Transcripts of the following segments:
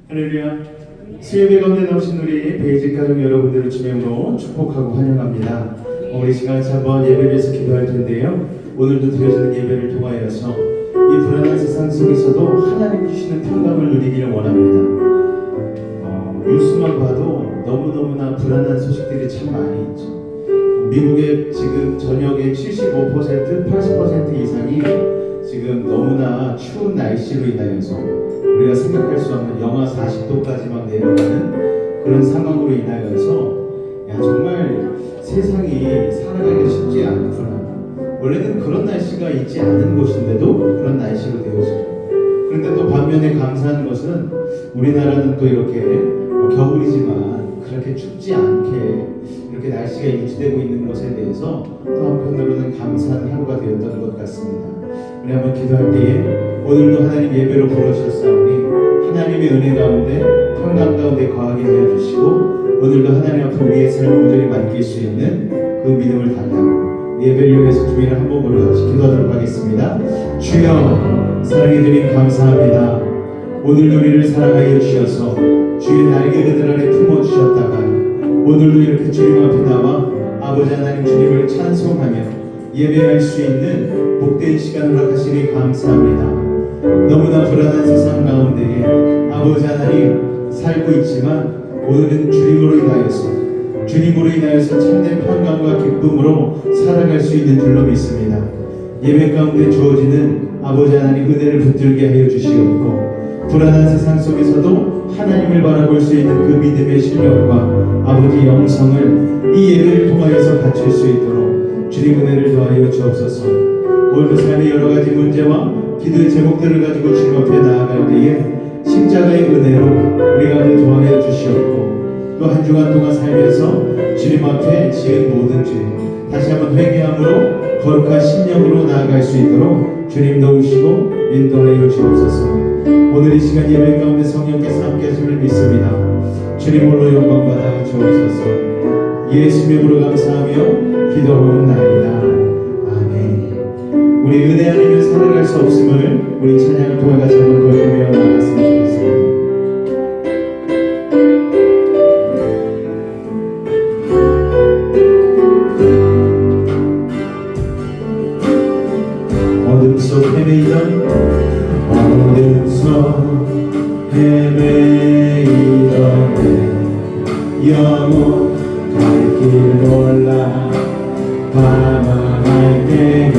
할렐루야. 수요예배 가운데 나오신 우리 베이직 가족 여러분들을 주님으로 축복하고 환영합니다. 우리 시간같이 한번 예배를 위해서 기도할 텐데요. 오늘도 드려지는 예배를 통하여서 이 불안한 세상 속에서도 하나님 주시는 평강을 누리기를 원합니다. 뉴스만 봐도 너무너무나 불안한 소식들이 참 많이 있죠. 미국의 지금 전역의 75%, 80% 이상이 지금 너무나 추운 날씨로 인하여서 우리가 생각할 수 없는 영하 40도까지 막 내려가는 그런 상황으로 인하여서 정말 세상이 살아가기 쉽지 않구나. 원래는 그런 날씨가 있지 않은 곳인데도 그런 날씨로 되어지죠. 그런데 또 반면에 감사한 것은 우리나라는 또 이렇게 겨울이지만 그렇게 춥지 않게 이렇게 날씨가 유지되고 있는 것에 대해서 또 한편으로는 감사한 하루가 되었던 것 같습니다. 우리 한번 기도할 때에 오늘도 하나님 예배로 부르셨사오니 하나님의 은혜 가운데 평강 가운데 거하게 하여 주시고 오늘도 하나님 앞에 우리의 삶을 온전히 맡길 수 있는 그 믿음을 달라고 예배를 위해서 주님을 한 몸으로 같이 기도하도록 하겠습니다. 주여 사랑해 주님 감사합니다. 오늘 우리를 사랑하여 주셔서 주의 날개 그늘 아래 품어주셨다가 오늘도 이렇게 주님 앞에 나와 아버지 하나님 주님을 찬송하며 예배할 수 있는 복된 시간을 허락하시니 감사합니다. 너무나 불안한 세상 가운데 아버지 하나님 살고 있지만 오늘은 주님으로 인하여서 참된 평강과 기쁨으로 살아갈 수 있는 줄로 믿습니다. 예배 가운데 주어지는 아버지 하나님 은혜를 붙들게 하여 주시옵고 불안한 세상 속에서도 하나님을 바라볼 수 있는 그 믿음의 실력과 아버지 영성을 이 예배를 통하여서 갖출 수 있도록 주님 은혜를 더하여 주옵소서. 오늘 삶의 여러 가지 문제와 기도의 제목들을 가지고 주님 앞에 나아갈 때에 십자가의 은혜로 우리 가운데 도와여 주시옵고 또 한 주간 동안 살면서 주님 앞에 지은 모든 죄 다시 한번 회개함으로 거룩한 심령으로 나아갈 수 있도록 주님 도우시고 인도하여 주옵소서. 오늘 이 시간 예배 가운데 성령께서 함께 하심을 믿습니다. 주님으로 영광받아 주옵소서. 예수 이름으로 감사하며 기도하옵나이다. 아멘. 우리 은혜 아니면 살아갈 수 없음을 우리 찬양을 통해 같이 한번 고백하며 나갔으면 좋겠습니다. 어둠 속 헤매이던 내 영혼 갈 길 몰라 방황할 때에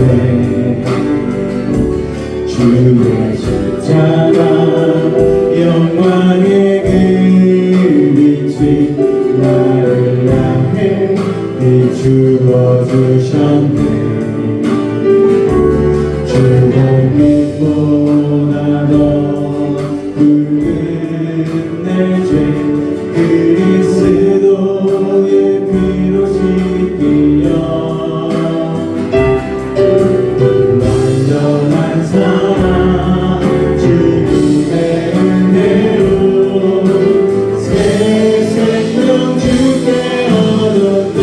주의 십자가 영광의 그 빛이 나를 향해 비추어 주셨네. 주를 믿고 나도 붉은 내 죄 그리스도의 피로 씻기려 완전한 사랑 주님의 은혜로 새 생명 주께 얻었네.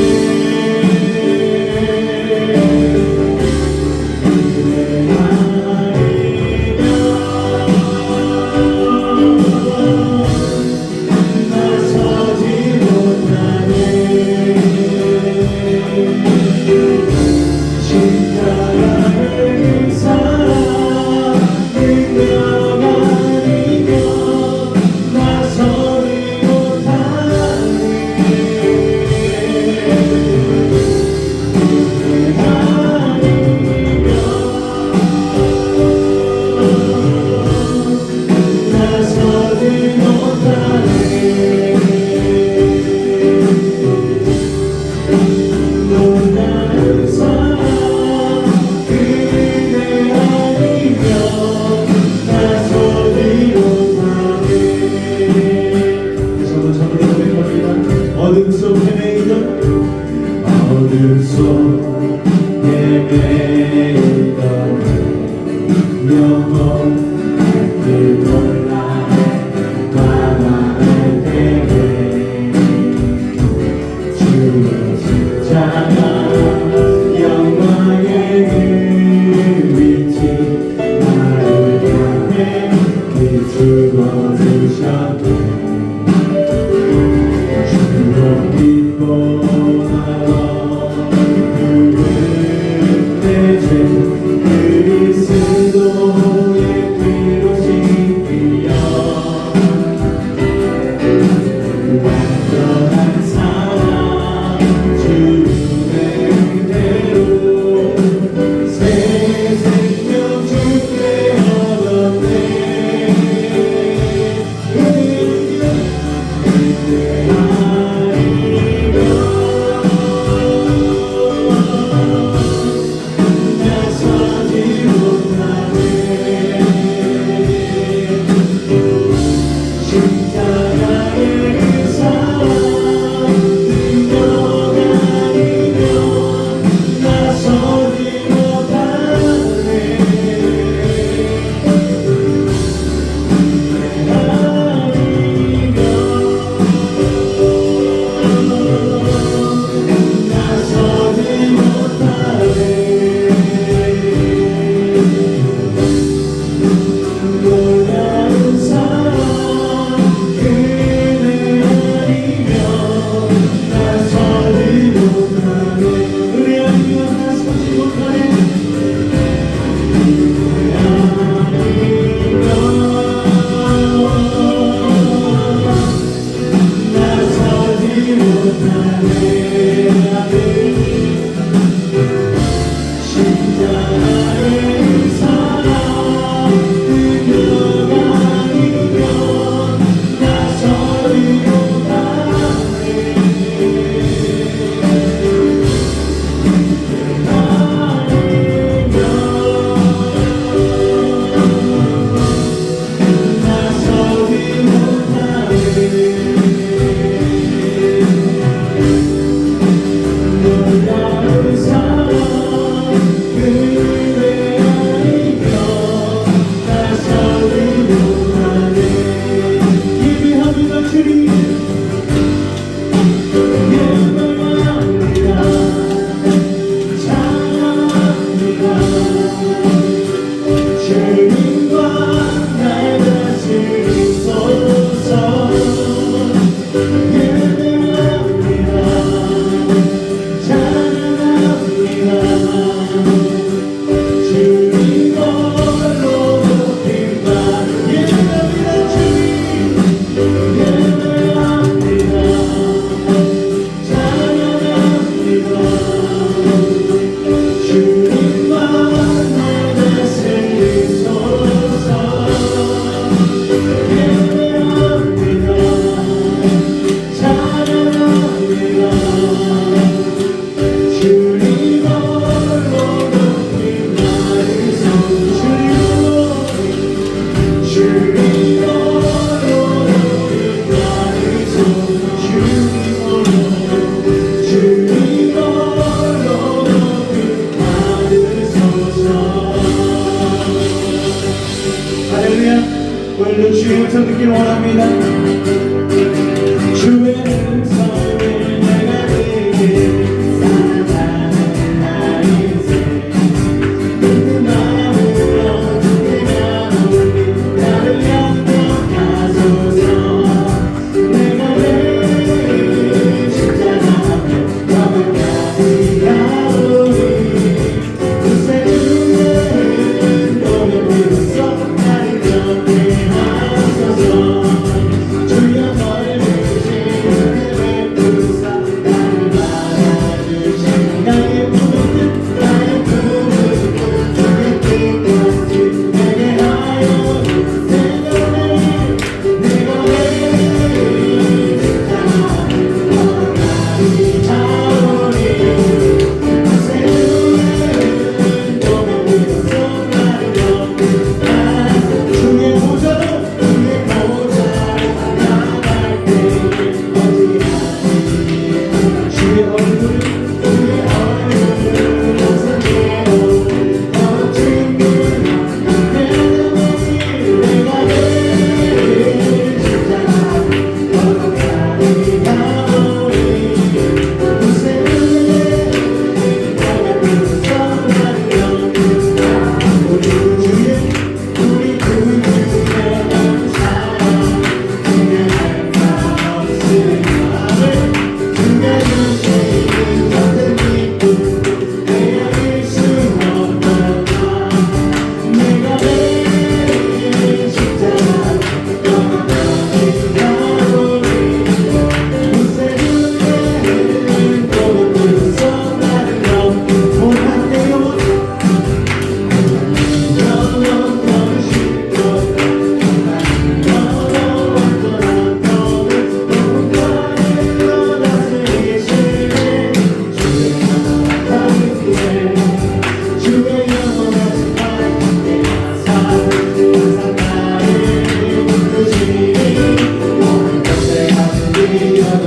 어둠 속 헤매이던 영혼 갈 길 몰라 방황할 때에 주의 십자가 영광의 그 빛이 나를 향해 비추어 주셨네.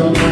Thank you.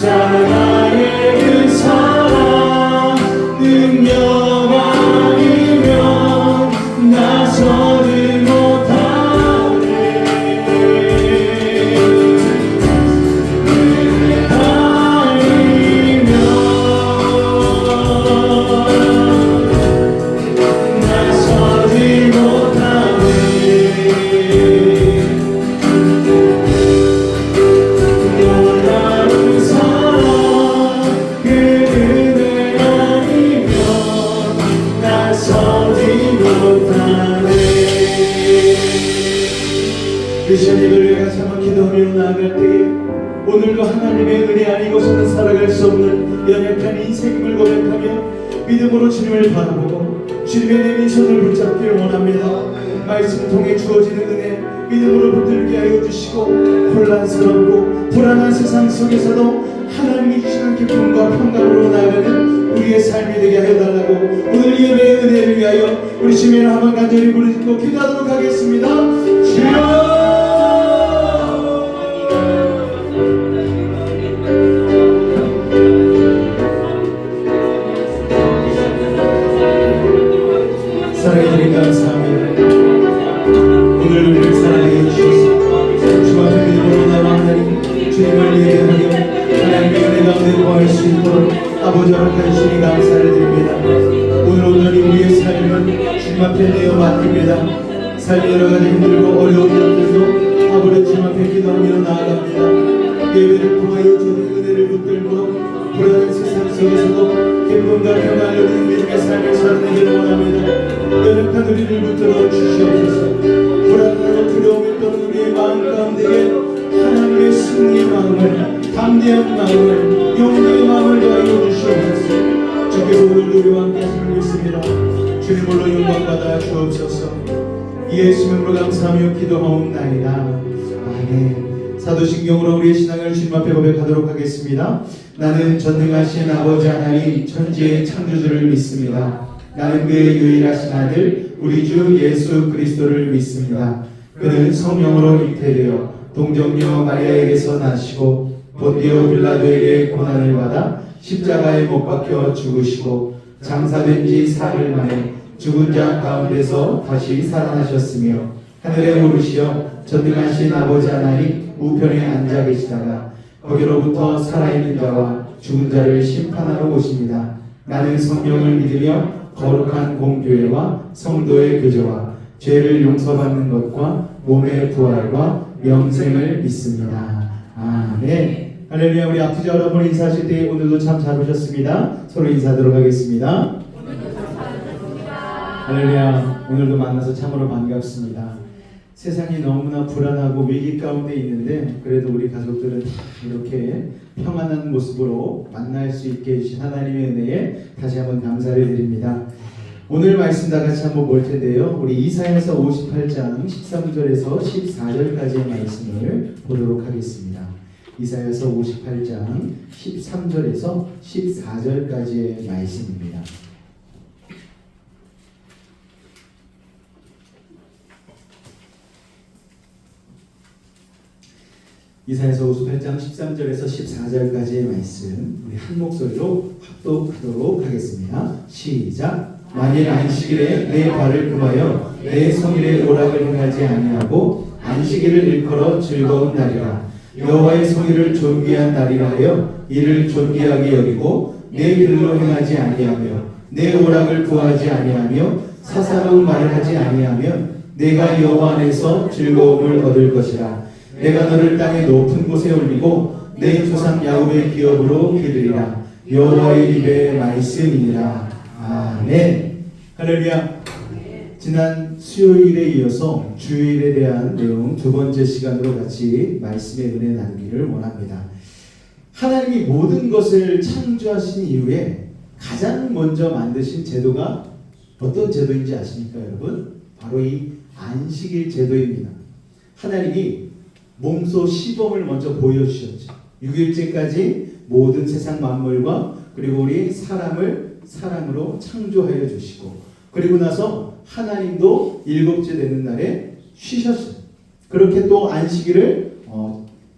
십자가의 그 사랑 능력 아니면 나서지 못하네. 은혜 아니면 나서지 못하네. 놀라운 사랑 그 은혜 아니면 나서지 못하네. 이 시간 예배를 같이 한번 기도하며 나아갈 때에 오늘도 하나님의 은혜 아니고서는 살아갈 수 없는 연약한 인생임을 고백하며 믿음으로 주님을 바라보고 주님의 내민 손을 붙잡기를 원합니다. 말씀 통해 주어지는 은혜 믿음으로 붙들게 하여 주시고 혼란스럽고 불안한 세상 속에서도 하나님이 주시는 기쁨과 평강으로 나아가는 우리의 삶이 되게 하여 달라고 오늘 예배의 은혜를 위하여 우리 주님을 한번 간절히 부르짖고 기도하도록 하겠습니다. 주여 사랑해 주님 감사합니다. 오늘 우리를 사랑해 주셔서 주 앞에 믿음으로 나와 하나님 주님을 예배하며 하나님의 은혜 가운데 거할 수 있도록 아버지 허락해 주시니 감사를 드립니다. 오늘 온전히 우리의 삶을 주님 앞에 내어 맡깁니다. 삶이 여러 가지 힘들고 어려운 일들도 아버지 주님 앞에 기도하며 나아갑니다. 예배를 통하여 주는 은혜를 붙들고 불안한 세상 속에서도 기쁨과 평안을 누리는 믿음의 삶을 살아내기를 원합니다. 연약한 우리를 붙들어 주시옵소서. 불안하고 두려움이 떠는 우리의 마음 가운데에 하나님의 승리의 마음을, 담대한 마음을, 용기의 마음을 더하여 주시옵소서. 주께서 오늘도 우리와 함께 하심을 믿습니다. 주님 홀로 영광받아 주옵소서. 예수님으로 감사하며 기도하옵나이다. 아멘. 사도신경으로 우리의 신앙을 주님 앞에 고백하도록 하겠습니다. 나는 전능하신 아버지 하나님 천지의 창조주를 믿습니다. 나는 그의 유일하신 아들 우리 주 예수 그리스도를 믿습니다. 그는 성령으로 잉태되어 동정녀 마리아에게서 나시고 본디오 빌라도에게 고난을 받아 십자가에 못 박혀 죽으시고 장사된 지 사흘 만에 죽은 자 가운데서 다시 살아나셨으며 하늘에 오르시어 전능하신 아버지 하나님 우편에 앉아 계시다가 거기로부터 살아있는 자와 죽은 자를 심판하러 오십니다. 나는 성령을 믿으며 거룩한 공교회와 성도의 교제와 죄를 용서받는 것과 몸의 부활과 영생을 믿습니다. 아멘. 할렐루야. 우리 앞뒤자 여러분 인사하실 때 오늘도 참 잘 오셨습니다. 서로 인사하도록 하겠습니다. 할렐루야. 오늘도 만나서 참으로 반갑습니다. 세상이 너무나 불안하고 위기 가운데 있는데 그래도 우리 가족들은 이렇게 평안한 모습으로 만날 수 있게 해주신 하나님의 은혜에 다시 한번 감사를 드립니다. 오늘 말씀 다 같이 한번 볼 텐데요. 우리 이사야서 58장 13절에서 14절까지의 말씀을 보도록 하겠습니다. 이사야서 58장 13절에서 14절까지의 말씀입니다. 이사야서 58장 13절에서 14절까지의 말씀 우리 한 목소리로 합독하도록 하겠습니다. 시작. 만일 안식일에 내 발을 금하여 내 성일의 오락을 행하지 아니하고 안식일을 일컬어 즐거운 날이라 여호와의 성일을 존귀한 날이라 하여 이를 존귀하게 여기고 내 길로 행하지 아니하며 내 오락을 구하지 아니하며 사사로운 말을 하지 아니하면 내가 여호와 안에서 즐거움을 얻을 것이라. 내가 너를 땅의 높은 곳에 올리고 내 조상 야곱의 기업으로 기르리라. 여호와의 입의 말씀이니라. 아멘. 할렐루야. 지난 수요일에 이어서 주일에 대한 내용 두 번째 시간으로 같이 말씀의 은혜 나누기를 원합니다. 하나님이 모든 것을 창조하신 이후에 가장 먼저 만드신 제도가 어떤 제도인지 아십니까, 여러분? 바로 이 안식일 제도입니다. 하나님이 몸소 시범을 먼저 보여주셨죠. 6일째까지 모든 세상 만물과 그리고 우리 사람을 사랑으로 창조하여 주시고 그리고 나서 하나님도 일곱째 되는 날에 쉬셨어요. 그렇게 또 안식일을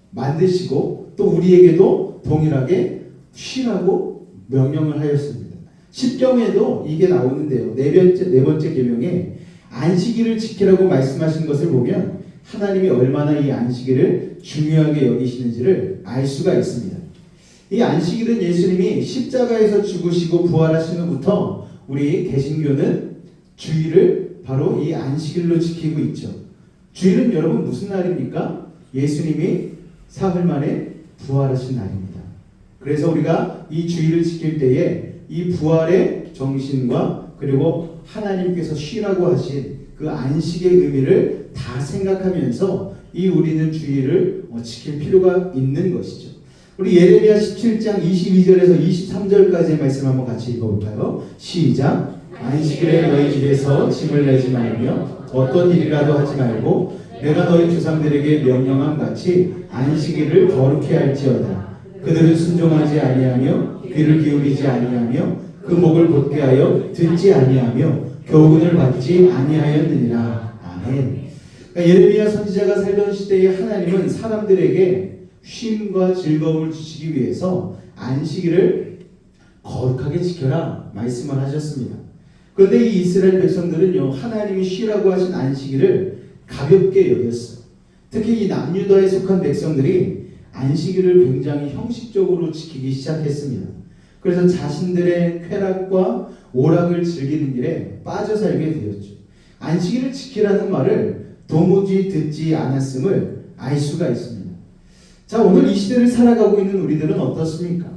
만드시고 또 우리에게도 동일하게 쉬라고 명령을 하였습니다. 10경에도 이게 나오는데요. 네 번째 계명에 안식일을 지키라고 말씀하신 것을 보면 하나님이 얼마나 이 안식일을 중요하게 여기시는지를 알 수가 있습니다. 이 안식일은 예수님이 십자가에서 죽으시고 부활하신 후부터 우리 개신교는 주일을 바로 이 안식일로 지키고 있죠. 주일은 여러분 무슨 날입니까? 예수님이 사흘 만에 부활하신 날입니다. 그래서 우리가 이 주일을 지킬 때에 이 부활의 정신과 그리고 하나님께서 쉬라고 하신 그 안식의 의미를 다 생각하면서 이 우리는 주일을 지킬 필요가 있는 것이죠. 우리 예레미야 17장 22절에서 23절까지의 말씀 한번 같이 읽어볼까요? 시작. 안식일에 너희 집에서 짐을 내지 말며 어떤 일이라도 하지 말고 내가 너희 조상들에게 명령한 같이 안식일을 거룩히 할지어다. 그들은 순종하지 아니하며 귀를 기울이지 아니하며 그 목을 곧게 하여 듣지 아니하며 교훈을 받지 아니하였느니라. 아멘. 그러니까 예레미야 선지자가 살던 시대에 하나님은 사람들에게 쉼과 즐거움을 주시기 위해서 안식일을 거룩하게 지켜라 말씀을 하셨습니다. 그런데 이 이스라엘 백성들은요, 하나님이 쉬라고 하신 안식일을 가볍게 여겼어요. 특히 이 남유다에 속한 백성들이 안식일을 굉장히 형식적으로 지키기 시작했습니다. 그래서 자신들의 쾌락과 오락을 즐기는 일에 빠져 살게 되었죠. 안식일을 지키라는 말을 도무지 듣지 않았음을 알 수가 있습니다. 자, 오늘 이 시대를 살아가고 있는 우리들은 어떻습니까?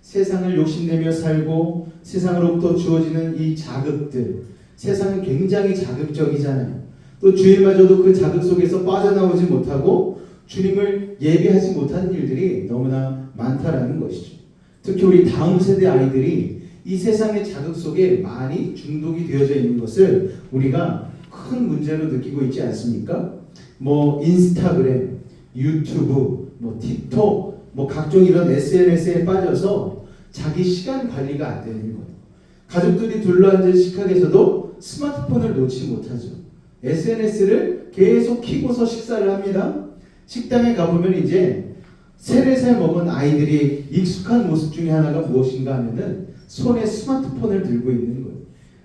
세상을 욕심내며 살고 세상으로부터 주어지는 이 자극들, 세상은 굉장히 자극적이잖아요. 또 주일마저도 그 자극 속에서 빠져나오지 못하고 주님을 예배하지 못하는 일들이 너무나 많다라는 것이죠. 특히 우리 다음 세대 아이들이 이 세상의 자극 속에 많이 중독이 되어져 있는 것을 우리가 큰 문제로 느끼고 있지 않습니까? 뭐 인스타그램, 유튜브, 뭐 틱톡, 뭐 각종 이런 SNS에 빠져서 자기 시간 관리가 안 되는 거예요. 가족들이 둘러앉은 식탁에서도 스마트폰을 놓지 못하죠. SNS를 계속 켜고서 식사를 합니다. 식당에 가보면 이제 3, 4살 먹은 아이들이 익숙한 모습 중에 하나가 무엇인가 하면은 손에 스마트폰을 들고 있는 거예요.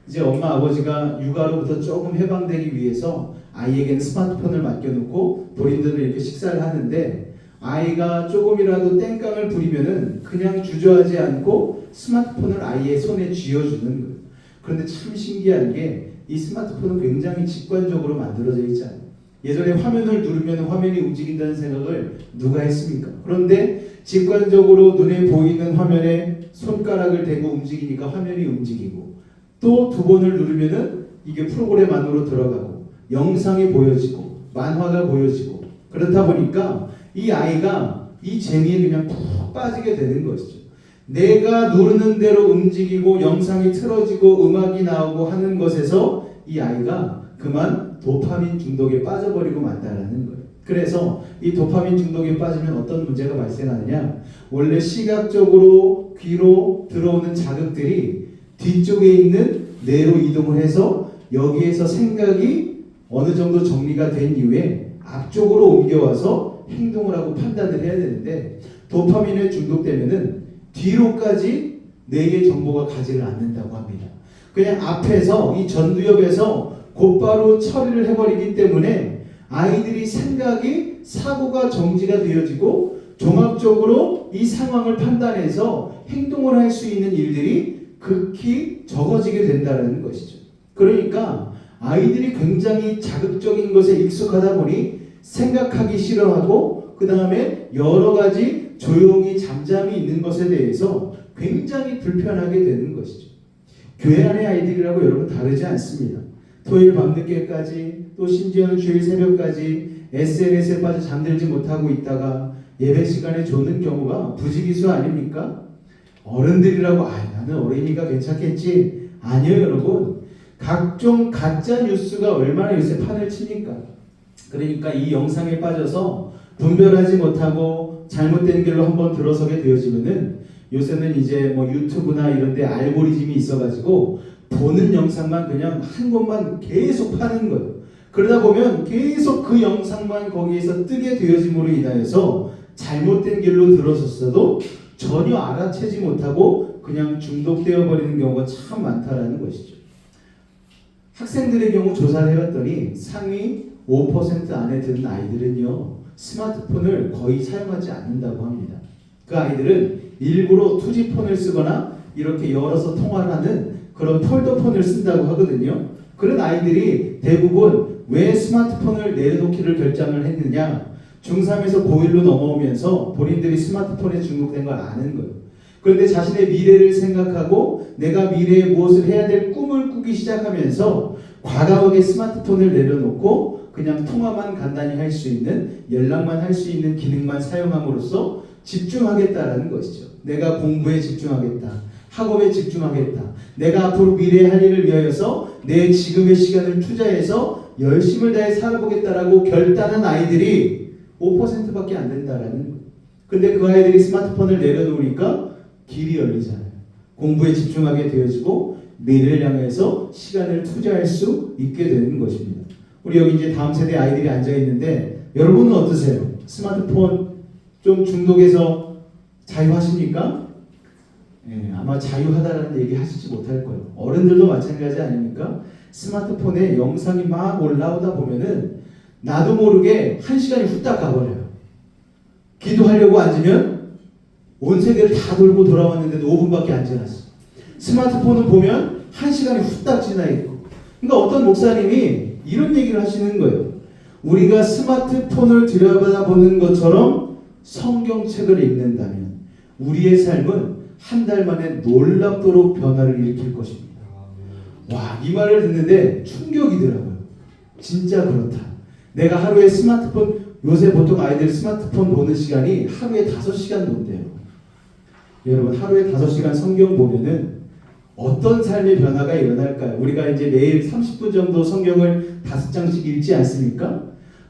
이제 엄마 아버지가 육아로부터 조금 해방되기 위해서 아이에게는 스마트폰을 맡겨놓고 본인들은 이렇게 식사를 하는데 아이가 조금이라도 땡깡을 부리면은 그냥 주저하지 않고 스마트폰을 아이의 손에 쥐어주는 거예요. 그런데 참 신기한 게 이 스마트폰은 굉장히 직관적으로 만들어져 있잖아요. 예전에 화면을 누르면 화면이 움직인다는 생각을 누가 했습니까? 그런데 직관적으로 눈에 보이는 화면에 손가락을 대고 움직이니까 화면이 움직이고 또 2번을 누르면은 이게 프로그램 안으로 들어가고 영상이 보여지고 만화가 보여지고 그렇다 보니까 이 아이가 이 재미에 그냥 푹 빠지게 되는 것이죠. 내가 누르는 대로 움직이고 영상이 틀어지고 음악이 나오고 하는 것에서 이 아이가 그만 도파민 중독에 빠져버리고 만다라는 거예요. 그래서 이 도파민 중독에 빠지면 어떤 문제가 발생하느냐? 원래 시각적으로 귀로 들어오는 자극들이 뒤쪽에 있는 뇌로 이동을 해서 여기에서 생각이 어느 정도 정리가 된 이후에 앞쪽으로 옮겨와서 행동을 하고 판단을 해야 되는데 도파민에 중독되면은 뒤로까지 뇌의 정보가 가지를 않는다고 합니다. 그냥 앞에서 이 전두엽에서 곧바로 처리를 해버리기 때문에 아이들이 생각이 사고가 정지가 되어지고 종합적으로 이 상황을 판단해서 행동을 할 수 있는 일들이 극히 적어지게 된다는 것이죠. 그러니까 아이들이 굉장히 자극적인 것에 익숙하다 보니 생각하기 싫어하고 그 다음에 여러 가지 조용히 잠잠히 있는 것에 대해서 굉장히 불편하게 되는 것이죠. 교회 안의 아이들이라고 여러분 다르지 않습니다. 토요일 밤늦게까지 또 심지어는 주일 새벽까지 SNS에 빠져 잠들지 못하고 있다가 예배 시간에 조는 경우가 부지기수 아닙니까? 어른들이라고 나는 어린이가 괜찮겠지. 아니요 여러분. 각종 가짜 뉴스가 얼마나 요새 판을 칩니까? 그러니까 이 영상에 빠져서 분별하지 못하고 잘못된 길로 한번 들어서게 되어지면은 요새는 이제 뭐 유튜브나 이런 데 알고리즘이 있어가지고 보는 영상만 그냥 한 곳만 계속 파는 거예요. 그러다 보면 계속 그 영상만 거기에서 뜨게 되어짐으로 인하여서 잘못된 길로 들어섰어도 전혀 알아채지 못하고 그냥 중독되어 버리는 경우가 참 많다라는 것이죠. 학생들의 경우 조사를 해봤더니 상위 5% 안에 드는 아이들은요, 스마트폰을 거의 사용하지 않는다고 합니다. 그 아이들은 일부러 투지폰을 쓰거나 이렇게 열어서 통화를 하는 그런 폴더폰을 쓴다고 하거든요. 그런 아이들이 대부분 왜 스마트폰을 내려놓기를 결정을 했느냐, 중3에서 고1로 넘어오면서 본인들이 스마트폰에 중독된 걸 아는 거예요. 그런데 자신의 미래를 생각하고 내가 미래에 무엇을 해야 될 꿈을 꾸기 시작하면서 과감하게 스마트폰을 내려놓고 그냥 통화만 간단히 할 수 있는, 연락만 할 수 있는 기능만 사용함으로써 집중하겠다라는 것이죠. 내가 공부에 집중하겠다. 학업에 집중하겠다. 내가 앞으로 미래에 할 일을 위하여서 내 지금의 시간을 투자해서 열심을 다해 살아보겠다라고 결단한 아이들이 5%밖에 안 된다라는 거예요. 근데 그 아이들이 스마트폰을 내려놓으니까 길이 열리잖아요. 공부에 집중하게 되어지고 미래를 향해서 시간을 투자할 수 있게 되는 것입니다. 우리 여기 이제 다음 세대 아이들이 앉아 있는데 여러분은 어떠세요? 스마트폰 좀 중독해서 자유하십니까? 예, 아마 자유하다라는 얘기 하시지 못할 거예요. 어른들도 마찬가지 아닙니까? 스마트폰에 영상이 막 올라오다 보면은 나도 모르게 1시간이 후딱 가버려요. 기도하려고 앉으면 온 세계를 다 돌고 돌아왔는데도 5분밖에 안 지났어. 스마트폰을 보면 1시간이 후딱 지나 있고. 그러니까 어떤 목사님이 이런 얘기를 하시는 거예요. 우리가 스마트폰을 들여다보는 것처럼 성경책을 읽는다면 우리의 삶은 한 달 만에 놀랍도록 변화를 일으킬 것입니다. 와, 이 말을 듣는데 충격이더라고요. 진짜 그렇다. 내가 하루에 스마트폰, 요새 보통 아이들 스마트폰 보는 시간이 하루에 5시간 본대요. 여러분, 하루에 5시간 성경 보면은 어떤 삶의 변화가 일어날까요? 우리가 이제 매일 30분 정도 성경을 5장씩 읽지 않습니까?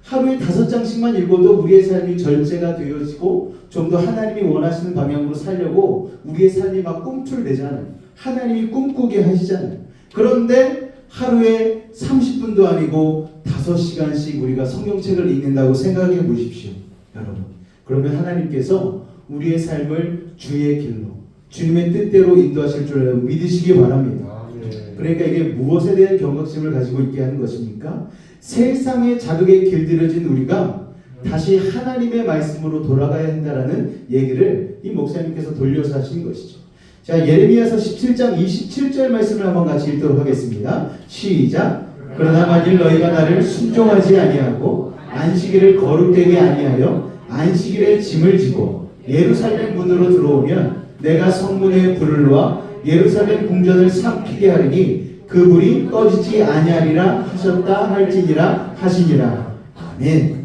하루에 5장씩만 읽어도 우리의 삶이 절제가 되어지고 좀 더 하나님이 원하시는 방향으로 살려고 우리의 삶이 막 꿈틀대잖아요. 하나님이 꿈꾸게 하시잖아요. 그런데 하루에 30분도 아니고 5시간씩 우리가 성경책을 읽는다고 생각해 보십시오. 여러분. 그러면 하나님께서 우리의 삶을 주의 길로, 주님의 뜻대로 인도하실 줄 믿으시기 바랍니다. 그러니까 이게 무엇에 대한 경각심을 가지고 있게 하는 것입니까? 세상의 자극에 길들여진 우리가 다시 하나님의 말씀으로 돌아가야 한다라는 얘기를 이 목사님께서 돌려서 하신 것이죠. 자, 예레미야서 17장 27절 말씀을 한번 같이 읽도록 하겠습니다. 시작. 그러나 만일 너희가 나를 순종하지 아니하고 안식일을 거룩되게 아니하여 안식일에 짐을 지고 예루살렘 문으로 들어오면 내가 성문에 불을 놓아 예루살렘 궁전을 삼키게 하리니 그 불이 꺼지지 아니하리라 하셨다 할지니라 하시니라. 아멘.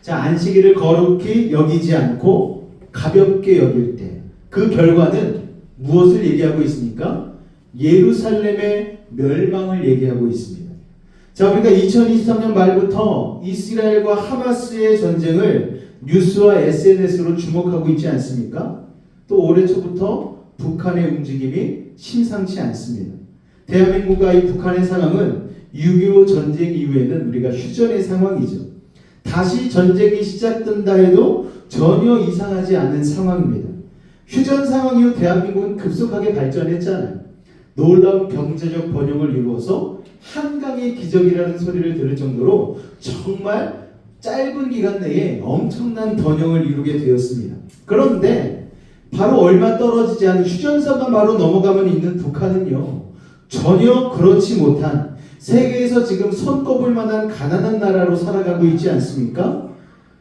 자, 안식일을 거룩히 여기지 않고 가볍게 여길 때 그 결과는 무엇을 얘기하고 있습니까? 예루살렘의 멸망을 얘기하고 있습니다. 자, 우리가 2023년 말부터 이스라엘과 하마스의 전쟁을 뉴스와 SNS로 주목하고 있지 않습니까? 또 올해 초부터 북한의 움직임이 심상치 않습니다. 대한민국과 이 북한의 상황은 6.25 전쟁 이후에는 우리가 휴전의 상황이죠. 다시 전쟁이 시작된다 해도 전혀 이상하지 않은 상황입니다. 휴전 상황 이후 대한민국은 급속하게 발전했잖아요. 놀라운 경제적 번영을 이루어서 한강의 기적이라는 소리를 들을 정도로 정말 짧은 기간 내에 엄청난 번영을 이루게 되었습니다. 그런데 바로 얼마 떨어지지 않은 휴전선만 바로 넘어가면 있는 북한은요, 전혀 그렇지 못한 세계에서 지금 손꼽을 만한 가난한 나라로 살아가고 있지 않습니까?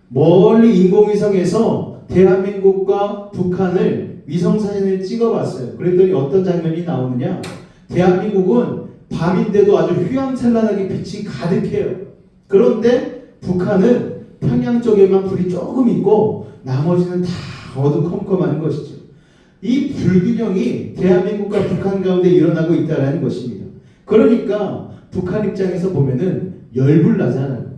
멀리 인공위성에서 대한민국과 북한을 위성사진을 찍어봤어요. 그랬더니 어떤 장면이 나오느냐? 대한민국은 밤인데도 아주 휘황찬란하게 빛이 가득해요. 그런데 북한은 평양 쪽에만 불이 조금 있고 나머지는 다 어두컴컴한 것이죠. 이 불균형이 대한민국과 북한 가운데 일어나고 있다는 것입니다. 그러니까 북한 입장에서 보면은 열불나잖아요.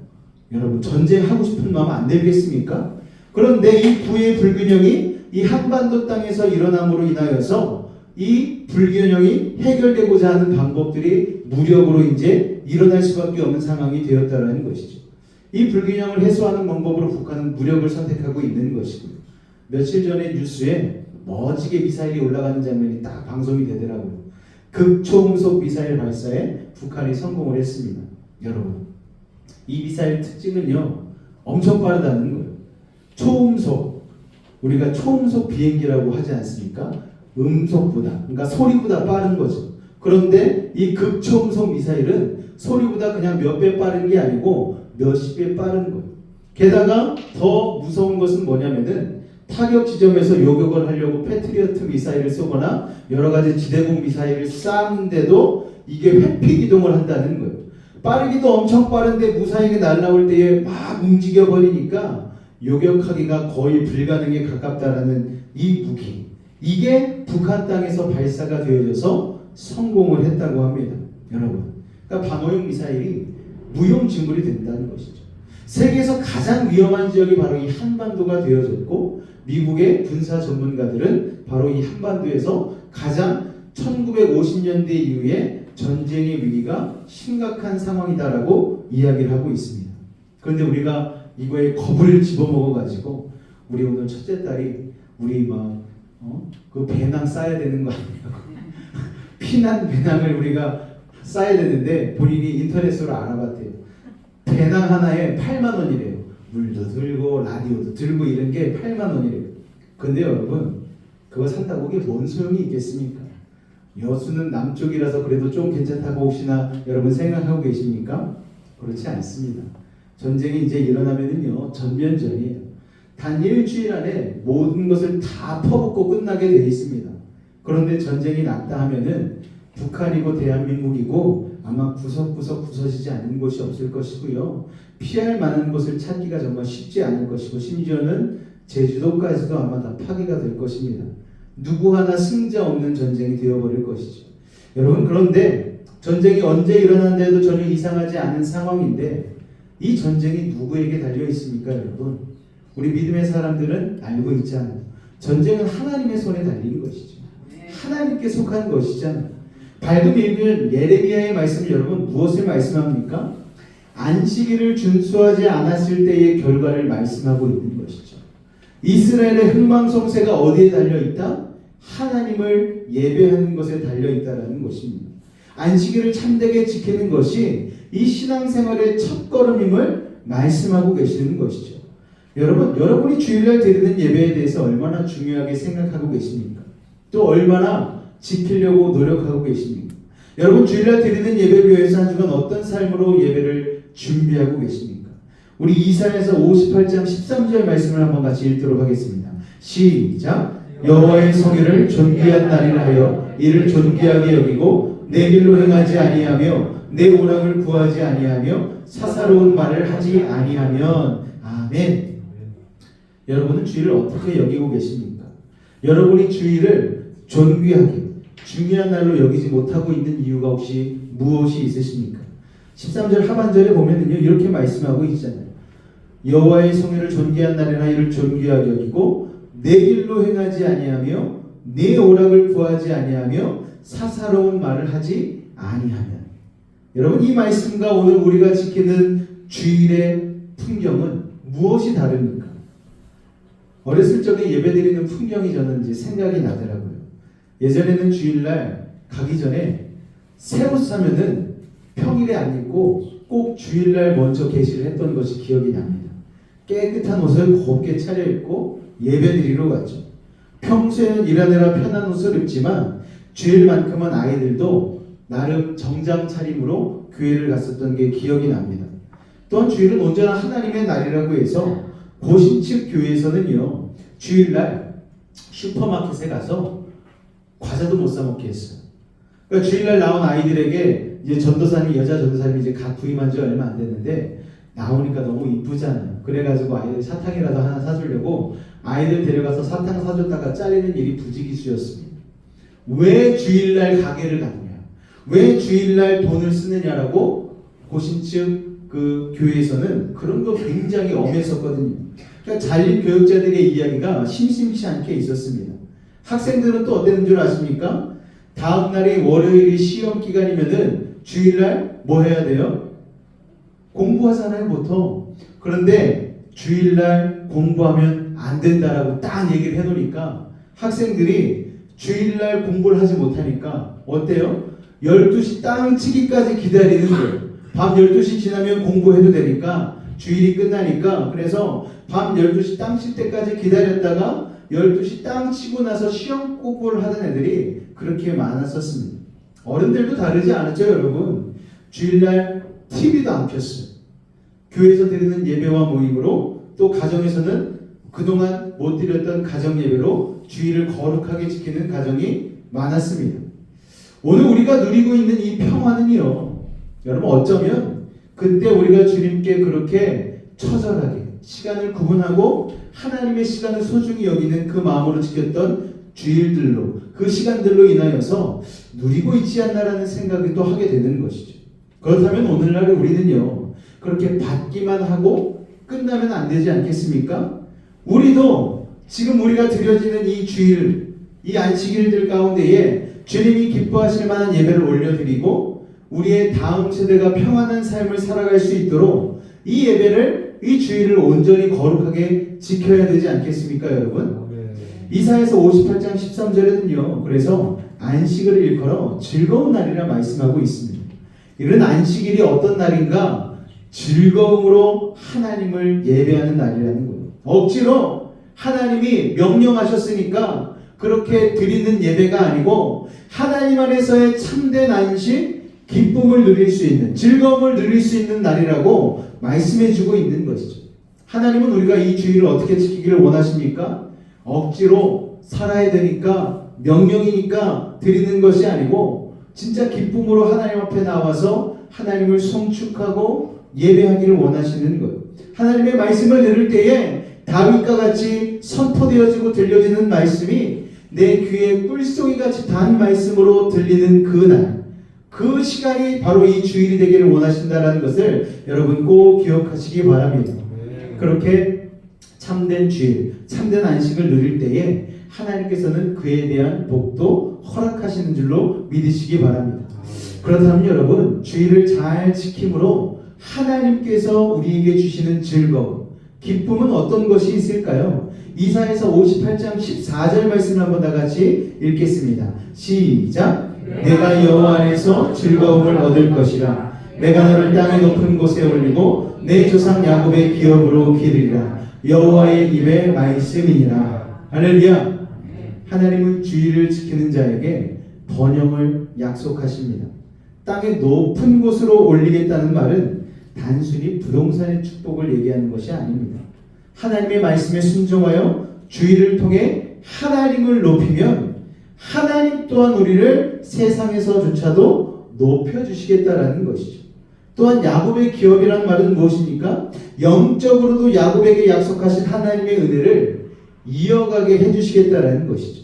여러분, 전쟁하고 싶은 마음 안 내겠습니까? 그런데 이 부의 불균형이 이 한반도 땅에서 일어남으로 인하여서 이 불균형이 해결되고자 하는 방법들이 무력으로 이제 일어날 수밖에 없는 상황이 되었다는 것이죠. 이 불균형을 해소하는 방법으로 북한은 무력을 선택하고 있는 것이고요. 며칠 전에 뉴스에 멋지게 미사일이 올라가는 장면이 딱 방송이 되더라고요. 극초음속 미사일 발사에 북한이 성공을 했습니다. 여러분, 이 미사일 특징은요, 엄청 빠르다는 거예요. 초음속, 우리가 초음속 비행기라고 하지 않습니까? 음속보다, 그러니까 소리보다 빠른 거죠. 그런데 이 극초음속 미사일은 소리보다 그냥 몇 배 빠른 게 아니고 몇십 배 빠른 거예요. 게다가 더 무서운 것은 뭐냐면은 타격 지점에서 요격을 하려고 패트리어트 미사일을 쏘거나 여러 가지 지대공 미사일을 쐈는데도 이게 회피 기동을 한다는 거예요. 빠르기도 엄청 빠른데 무사히게 날아올 때에 막 움직여 버리니까 요격하기가 거의 불가능에 가깝다라는 이 무기, 이게 북한 땅에서 발사가 되어져서 성공을 했다고 합니다. 여러분, 그러니까 방어용 미사일이 무용지물이 된다는 것이죠. 세계에서 가장 위험한 지역이 바로 이 한반도가 되어졌고, 미국의 군사 전문가들은 바로 이 한반도에서 가장 1950년대 이후에 전쟁의 위기가 심각한 상황이다라고 이야기를 하고 있습니다. 그런데 우리가 이거에 겁을 집어먹어가지고 우리 오늘 첫째 딸이 우리 그 배낭 싸야 되는 거 아니냐고 피난 배낭을 우리가 싸야 되는데 본인이 인터넷으로 알아봤대요. 배낭 하나에 8만 원이래요. 물도 들고 라디오도 들고 이런 게 8만 원이래요. 근데 여러분, 그거 산다고 그게 뭔 소용이 있겠습니까? 여수는 남쪽이라서 그래도 좀 괜찮다고 혹시나 여러분 생각하고 계십니까? 그렇지 않습니다. 전쟁이 이제 일어나면은요, 전면전이에요. 단 일주일 안에 모든 것을 다 퍼붓고 끝나게 돼 있습니다. 그런데 전쟁이 났다 하면은 북한이고 대한민국이고 아마 구석구석 부서지지 않는 곳이 없을 것이고요. 피할 만한 곳을 찾기가 정말 쉽지 않을 것이고, 심지어는 제주도까지도 아마 다 파괴가 될 것입니다. 누구 하나 승자 없는 전쟁이 되어버릴 것이죠. 여러분, 그런데 전쟁이 언제 일어난데도 전혀 이상하지 않은 상황인데 이 전쟁이 누구에게 달려 있습니까, 여러분? 우리 믿음의 사람들은 알고 있잖아요. 전쟁은 하나님의 손에 달린 것이죠. 하나님께 속한 것이잖아요. 밝은 읽은 예레미야의 말씀을 여러분 무엇을 말씀합니까? 안식일을 준수하지 않았을 때의 결과를 말씀하고 있는 것이죠. 이스라엘의 흥망성쇠가 어디에 달려있다? 하나님을 예배하는 것에 달려있다는 것입니다. 안식일을 참되게 지키는 것이 이 신앙생활의 첫걸음임을 말씀하고 계시는 것이죠. 여러분, 여러분이 주일날 드리는 예배에 대해서 얼마나 중요하게 생각하고 계십니까? 또 얼마나 지키려고 노력하고 계십니까? 여러분, 주일날 드리는 예배를 위해서 한 주간 어떤 삶으로 예배를 준비하고 계십니까? 우리 이사야서 58장 13절 말씀을 한번 같이 읽도록 하겠습니다. 시작. 여호와의 성회를 존귀한 날이라 하여 이를 존귀하게 여기고 내 길로 행하지 아니하며 내 오락을 구하지 아니하며 사사로운 말을 하지 아니하면. 아멘. 여러분은 주일을 어떻게 여기고 계십니까? 여러분이 주일을 존귀하게 중요한 날로 여기지 못하고 있는 이유가 혹시 무엇이 있으십니까? 13절 하반절에 보면은요, 이렇게 말씀하고 있잖아요. 여호와의 성회를 존귀한 날이나 이를 존귀하게 여기고 내 길로 행하지 아니하며 내 오락을 구하지 아니하며 사사로운 말을 하지 아니하면. 여러분, 이 말씀과 오늘 우리가 지키는 주일의 풍경은 무엇이 다릅니까? 어렸을 적에 예배드리는 풍경이 저는 이제 생각이 나더라고요. 예전에는 주일날 가기 전에 새 옷 사면은 평일에 안 입고 꼭 주일날 먼저 개시를 했던 것이 기억이 납니다. 깨끗한 옷을 곱게 차려입고 예배드리러 갔죠. 평소에는 일하느라 편한 옷을 입지만 주일만큼은 아이들도 나름 정장 차림으로 교회를 갔었던 게 기억이 납니다. 또한 주일은 온전한 하나님의 날이라고 해서 고신측 교회에서는요, 주일날 슈퍼마켓에 가서 과자도 못 사 먹게 했어요. 그러니까 주일날 나온 아이들에게 이제 전도사님이, 여자 전도사님이 이제 갓 부임한 지 얼마 안 됐는데 나오니까 너무 이쁘잖아요. 그래가지고 아이들 사탕이라도 하나 사주려고 아이들 데려가서 사탕 사줬다가 잘리는 일이 부지기수였습니다. 왜 주일날 가게를 가느냐? 왜 주일날 돈을 쓰느냐라고 고신측 그 교회에서는 그런 거 굉장히 엄했었거든요. 그러니까 잘린 교육자들의 이야기가 심심치 않게 있었습니다. 학생들은 또 어땠는 줄 아십니까? 다음 날이 월요일이 시험 기간이면은 주일날 뭐 해야 돼요? 공부하잖아요, 보통. 그런데 주일날 공부하면 안 된다라고 딱 얘기를 해놓으니까 학생들이 주일날 공부를 하지 못하니까 어때요? 12시 땅 치기까지 기다리는 거예요. 밤 12시 지나면 공부해도 되니까 주일이 끝나니까. 그래서 밤 12시 땅 칠 때까지 기다렸다가 12시 땅 치고 나서 시험 공부를 하던 애들이 그렇게 많았었습니다. 어른들도 다르지 않았죠, 여러분? 주일날 TV도 안 켰어요. 교회에서 드리는 예배와 모임으로, 또 가정에서는 그동안 못 드렸던 가정 예배로 주일을 거룩하게 지키는 가정이 많았습니다. 오늘 우리가 누리고 있는 이 평화는요, 여러분 어쩌면 그때 우리가 주님께 그렇게 처절하게 시간을 구분하고 하나님의 시간을 소중히 여기는 그 마음으로 지켰던 주일들로, 그 시간들로 인하여서 누리고 있지 않나라는 생각을 또 하게 되는 것이죠. 그렇다면 오늘날 우리는요, 그렇게 받기만 하고 끝나면 안 되지 않겠습니까? 우리도 지금 우리가 드려지는 이 주일, 이 안식일들 가운데에 주님이 기뻐하실 만한 예배를 올려드리고 우리의 다음 세대가 평안한 삶을 살아갈 수 있도록 이 예배를, 이 주일을 온전히 거룩하게 지켜야 되지 않겠습니까, 여러분? 이사야서 58장 13절에는요, 그래서 안식을 일컬어 즐거운 날이라 말씀하고 있습니다. 이런 안식일이 어떤 날인가? 즐거움으로 하나님을 예배하는 날이라는 거예요. 억지로 하나님이 명령하셨으니까 그렇게 드리는 예배가 아니고 하나님 안에서의 참된 안식, 기쁨을 누릴 수 있는, 즐거움을 누릴 수 있는 날이라고 말씀해 주고 있는 것이죠. 하나님은 우리가 이 주일을 어떻게 지키기를 원하십니까? 억지로 살아야 되니까, 명령이니까 드리는 것이 아니고 진짜 기쁨으로 하나님 앞에 나와서 하나님을 송축하고 예배하기를 원하시는 것. 하나님의 말씀을 들을 때에 다윗과 같이 선포되어지고 들려지는 말씀이 내 귀에 꿀송이같이 단 말씀으로 들리는 그날, 그 시간이 바로 이 주일이 되기를 원하신다는 것을 여러분 꼭 기억하시기 바랍니다. 그렇게 참된 주일, 참된 안식을 누릴 때에 하나님께서는 그에 대한 복도 허락하시는 줄로 믿으시기 바랍니다. 그렇다면 여러분, 주일을 잘 지킴으로 하나님께서 우리에게 주시는 즐거움, 기쁨은 어떤 것이 있을까요? 이사야서 58장 14절 말씀을 한번 다 같이 읽겠습니다. 시작. 내가 여호와 안에서 즐거움을 얻을 것이라. 내가 너를 땅의 높은 곳에 올리고 내 조상 야곱의 기업으로 기르리라. 여호와의 입의 말씀이니라. 할렐루야. 하나님은 주일을 지키는 자에게 번영을 약속하십니다. 땅의 높은 곳으로 올리겠다는 말은 단순히 부동산의 축복을 얘기하는 것이 아닙니다. 하나님의 말씀에 순종하여 주일을 통해 하나님을 높이면 하나님 또한 우리를 세상에서조차도 높여주시겠다라는 것이죠. 또한 야곱의 기업이란 말은 무엇입니까? 영적으로도 야곱에게 약속하신 하나님의 은혜를 이어가게 해주시겠다라는 것이죠.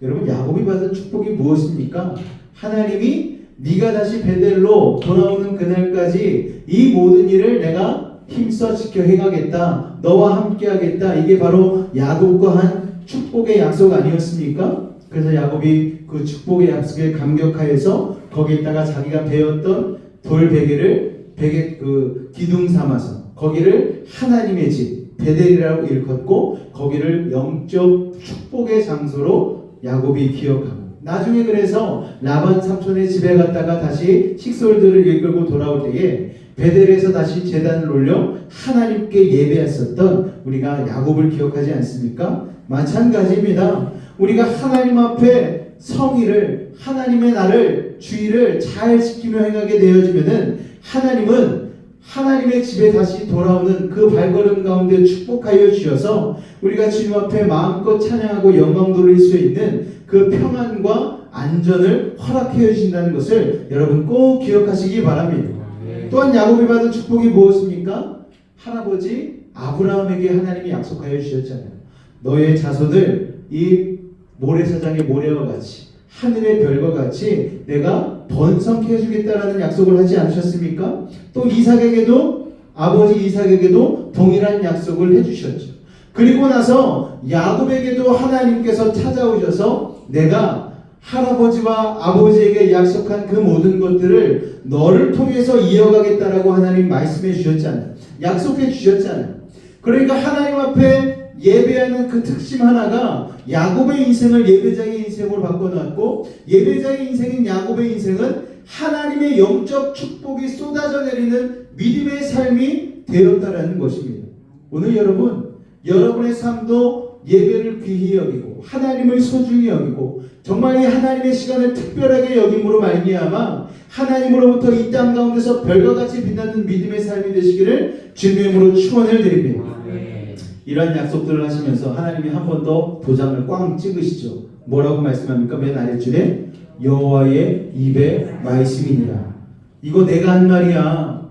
여러분, 야곱이 받은 축복이 무엇입니까? 하나님이 네가 다시 베델로 돌아오는 그날까지 이 모든 일을 내가 힘써 지켜 행하겠다. 너와 함께 하겠다. 이게 바로 야곱과 한 축복의 약속 아니었습니까? 그래서 야곱이 그 축복의 약속에 감격하여서 거기에다가 자기가 베었던 돌 베개를 기둥 삼아서 거기를 하나님의 집 베델이라고 일컫고 거기를 영적 축복의 장소로 야곱이 기억하고, 나중에 그래서 라반 삼촌의 집에 갔다가 다시 식솔들을 이끌고 돌아올 때에 베델에서 다시 제단을 올려 하나님께 예배했었던 우리가 야곱을 기억하지 않습니까? 마찬가지입니다. 우리가 하나님 앞에 성의를, 하나님의 날을, 주일을 잘 지키며 행하게 되어지면은 하나님은 하나님의 집에 다시 돌아오는 그 발걸음 가운데 축복하여 주셔서 우리가 주님 앞에 마음껏 찬양하고 영광 돌릴 수 있는 그 평안과 안전을 허락해 주신다는 것을 여러분 꼭 기억하시기 바랍니다. 또한 야곱이 받은 축복이 무엇입니까? 할아버지 아브라함에게 하나님이 약속하여 주셨잖아요. 너의 자손을 이 모래사장의 모래와 같이, 하늘의 별과 같이 내가 번성케 해주겠다라는 약속을 하지 않으셨습니까? 또 이삭에게도, 아버지 이삭에게도 동일한 약속을 해주셨죠. 그리고 나서 야곱에게도 하나님께서 찾아오셔서 내가 할아버지와 아버지에게 약속한 그 모든 것들을 너를 통해서 이어가겠다라고 하나님 말씀해 주셨잖아요. 약속해 주셨잖아요. 그러니까 하나님 앞에 예배하는 그 특심 하나가 야곱의 인생을 예배자의 인생으로 바꿔놨고, 예배자의 인생인 야곱의 인생은 하나님의 영적 축복이 쏟아져 내리는 믿음의 삶이 되었다라는 것입니다. 오늘 여러분의 삶도 예배를 귀히 여기고 하나님을 소중히 여기고 정말 이 하나님의 시간을 특별하게 여김으로 말미암아 하나님으로부터 이 땅 가운데서 별과 같이 빛나는 믿음의 삶이 되시기를 주님의 이름으로 축원을 드립니다. 이런 약속들을 하시면서 하나님이 한 번 더 도장을 꽝 찍으시죠. 뭐라고 말씀합니까? 맨 아랫줄에 여호와의 입의 말씀이니라. 이거 내가 한 말이야.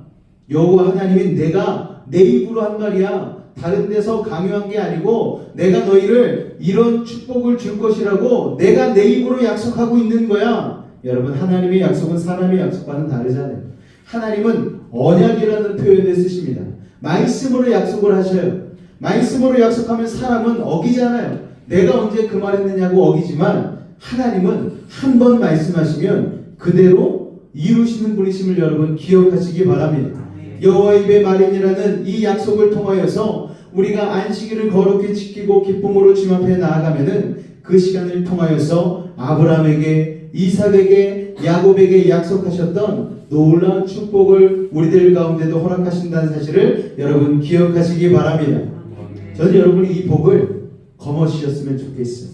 여호와 하나님이 내가 내 입으로 한 말이야. 다른 데서 강요한 게 아니고 내가 너희를 이런 축복을 줄 것이라고 내가 내 입으로 약속하고 있는 거야. 여러분, 하나님의 약속은 사람의 약속과는 다르잖아요. 하나님은 언약이라는 표현을 쓰십니다. 말씀으로 약속을 하셔요. 말씀으로 약속하면 사람은 어기잖아요. 내가 언제 그 말했느냐고 어기지만 하나님은 한 번 말씀하시면 그대로 이루시는 분이심을 여러분 기억하시기 바랍니다. 여호와의 입의 말이니라는 이 약속을 통하여서 우리가 안식일을 거룩히 지키고 기쁨으로 주님 앞에 나아가면은 그 시간을 통하여서 아브라함에게, 이삭에게, 야곱에게 약속하셨던 놀라운 축복을 우리들 가운데도 허락하신다는 사실을 여러분 기억하시기 바랍니다. 저는 여러분이 이 복을 거머쥐셨으면 좋겠어요.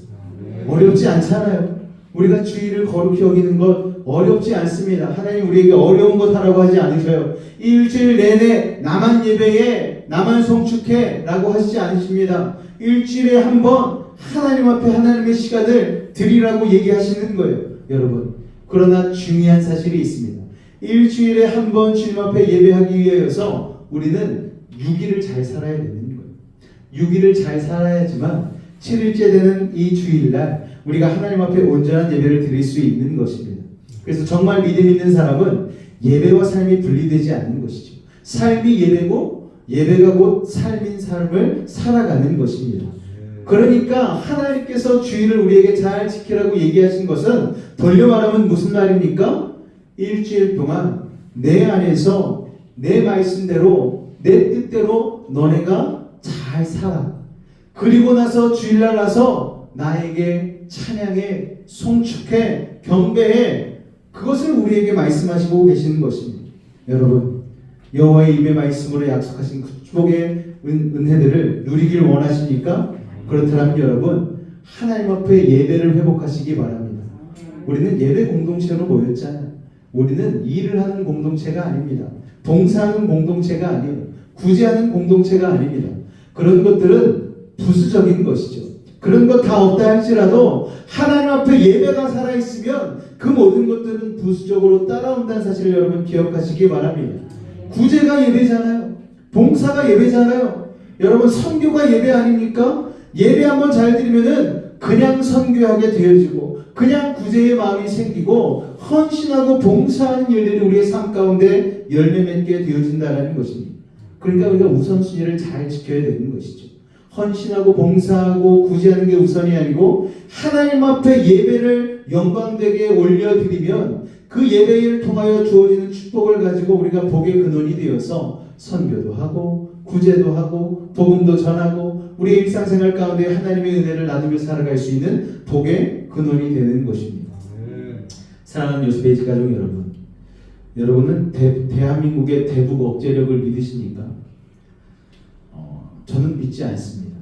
어렵지 않잖아요. 우리가 주일을 거룩히 여기는 것 어렵지 않습니다. 하나님 우리에게 어려운 것 하라고 하지 않으셔요. 이 일주일 내내 나만 예배해, 나만 송축해 라고 하시지 않으십니다. 일주일에 한 번 하나님 앞에 하나님의 시간을 드리라고 얘기하시는 거예요. 여러분, 그러나 중요한 사실이 있습니다. 일주일에 한 번 주님 앞에 예배하기 위해서 우리는 6일을 잘 살아야 되는 거예요. 6일을 잘 살아야지만 7일째 되는 이 주일날 우리가 하나님 앞에 온전한 예배를 드릴 수 있는 것입니다. 그래서 정말 믿음 있는 사람은 예배와 삶이 분리되지 않는 것이죠. 삶이 예배고 예배가 곧 삶인 삶을 살아가는 것입니다. 그러니까 하나님께서 주일을 우리에게 잘 지키라고 얘기하신 것은 돌려 말하면 무슨 말입니까? 일주일 동안 내 안에서 내 말씀대로 내 뜻대로 너네가 잘 살아. 그리고 나서 주일날 와서 나에게 찬양해, 송축해, 경배해. 그것을 우리에게 말씀하시고 계시는 것입니다. 여러분, 여호와의 입의 말씀으로 약속하신 그 축복의 은혜들을 누리길 원하십니까? 그렇다면 여러분, 하나님 앞에 예배를 회복하시기 바랍니다. 우리는 예배 공동체로 모였잖아요. 우리는 일을 하는 공동체가 아닙니다. 봉사하는 공동체가 아니에요. 구제하는 공동체가 아닙니다. 그런 것들은 부수적인 것이죠. 그런 것 다 없다 할지라도 하나님 앞에 예배가 살아있으면 그 모든 것들은 부수적으로 따라온다는 사실을 여러분 기억하시기 바랍니다. 구제가 예배잖아요. 봉사가 예배잖아요. 여러분, 선교가 예배 아닙니까? 예배 한번 잘 드리면은 그냥 선교하게 되어지고 그냥 구제의 마음이 생기고 헌신하고 봉사하는 일들이 우리의 삶 가운데 열매 맺게 되어진다는 것입니다. 그러니까 우리가 우선순위를 잘 지켜야 되는 것이죠. 헌신하고 봉사하고 구제하는 게 우선이 아니고 하나님 앞에 예배를 영광되게 올려드리면 그 예배를 통하여 주어지는 축복을 가지고 우리가 복의 근원이 되어서 선교도 하고 구제도 하고 복음도 전하고 우리의 일상생활 가운데 하나님의 은혜를 나누며 살아갈 수 있는 복의 근원이 되는 것입니다. 사랑하는 요셉의 가족 여러분, 여러분은 대한민국의 대북 억제력을 믿으십니까? 저는 믿지 않습니다.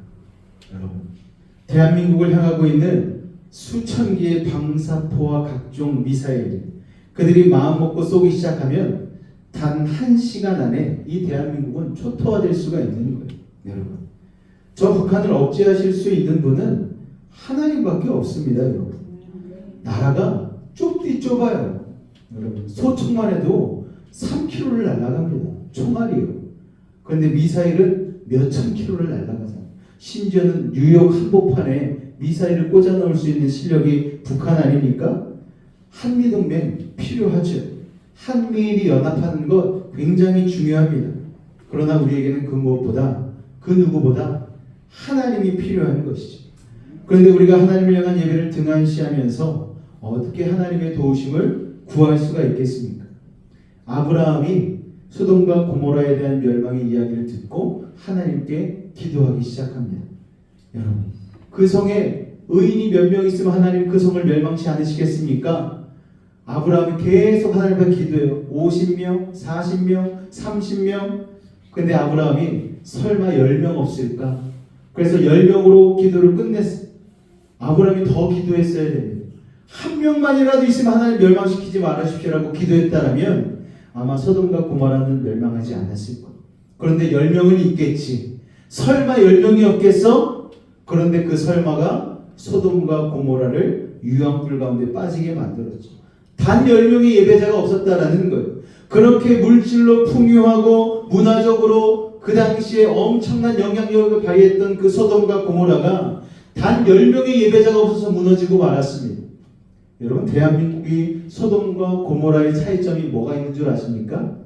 여러분, 대한민국을 향하고 있는 수천 개의 방사포와 각종 미사일, 그들이 마음먹고 쏘기 시작하면 단 1시간 안에 이 대한민국은 초토화될 수가 있는 거예요. 여러분, 저 북한을 억제하실 수 있는 분은 하나님밖에 없습니다. 여러분, 나라가 좁디 좁아요. 여러분, 소총만 해도 3km를 날아갑니다. 총알이요. 그런데 미사일은 몇천 킬로를 날아가잖아요. 심지어는 뉴욕 한복판에 미사일을 꽂아 넣을 수 있는 실력이 북한 아닙니까? 한미동맹 필요하죠. 한미일이 연합하는 것 굉장히 중요합니다. 그러나 우리에게는 그 무엇보다, 그 누구보다 하나님이 필요한 것이죠. 그런데 우리가 하나님을 향한 예배를 등한시하면서 어떻게 하나님의 도우심을 구할 수가 있겠습니까? 아브라함이 소돔과 고모라에 대한 멸망의 이야기를 듣고 하나님께 기도하기 시작합니다. 여러분, 그 성에 의인이 몇 명 있으면 하나님 그 성을 멸망치 않으시겠습니까? 아브라함이 계속 하나님 앞에 기도해요. 50명, 40명, 30명. 근데 아브라함이 설마 10명 없을까? 그래서 10명으로 기도를 끝냈어요. 아브라함이 더 기도했어야 됩니다. 한 명만이라도 있으면 하나님 멸망시키지 말아주십시오라고 기도했다라면 아마 소돔과 고모라는 멸망하지 않았을 거예요. 그런데 10명은 있겠지. 설마 10명이 없겠어? 그런데 그 설마가 소돔과 고모라를 유황불 가운데 빠지게 만들었죠. 단 10명의 예배자가 없었다라는 거예요. 그렇게 물질로 풍요하고 문화적으로 그 당시에 엄청난 영향력을 발휘했던 그 소돔과 고모라가 단 10명의 예배자가 없어서 무너지고 말았습니다. 여러분, 대한민국이 소돔과 고모라의 차이점이 뭐가 있는 줄 아십니까?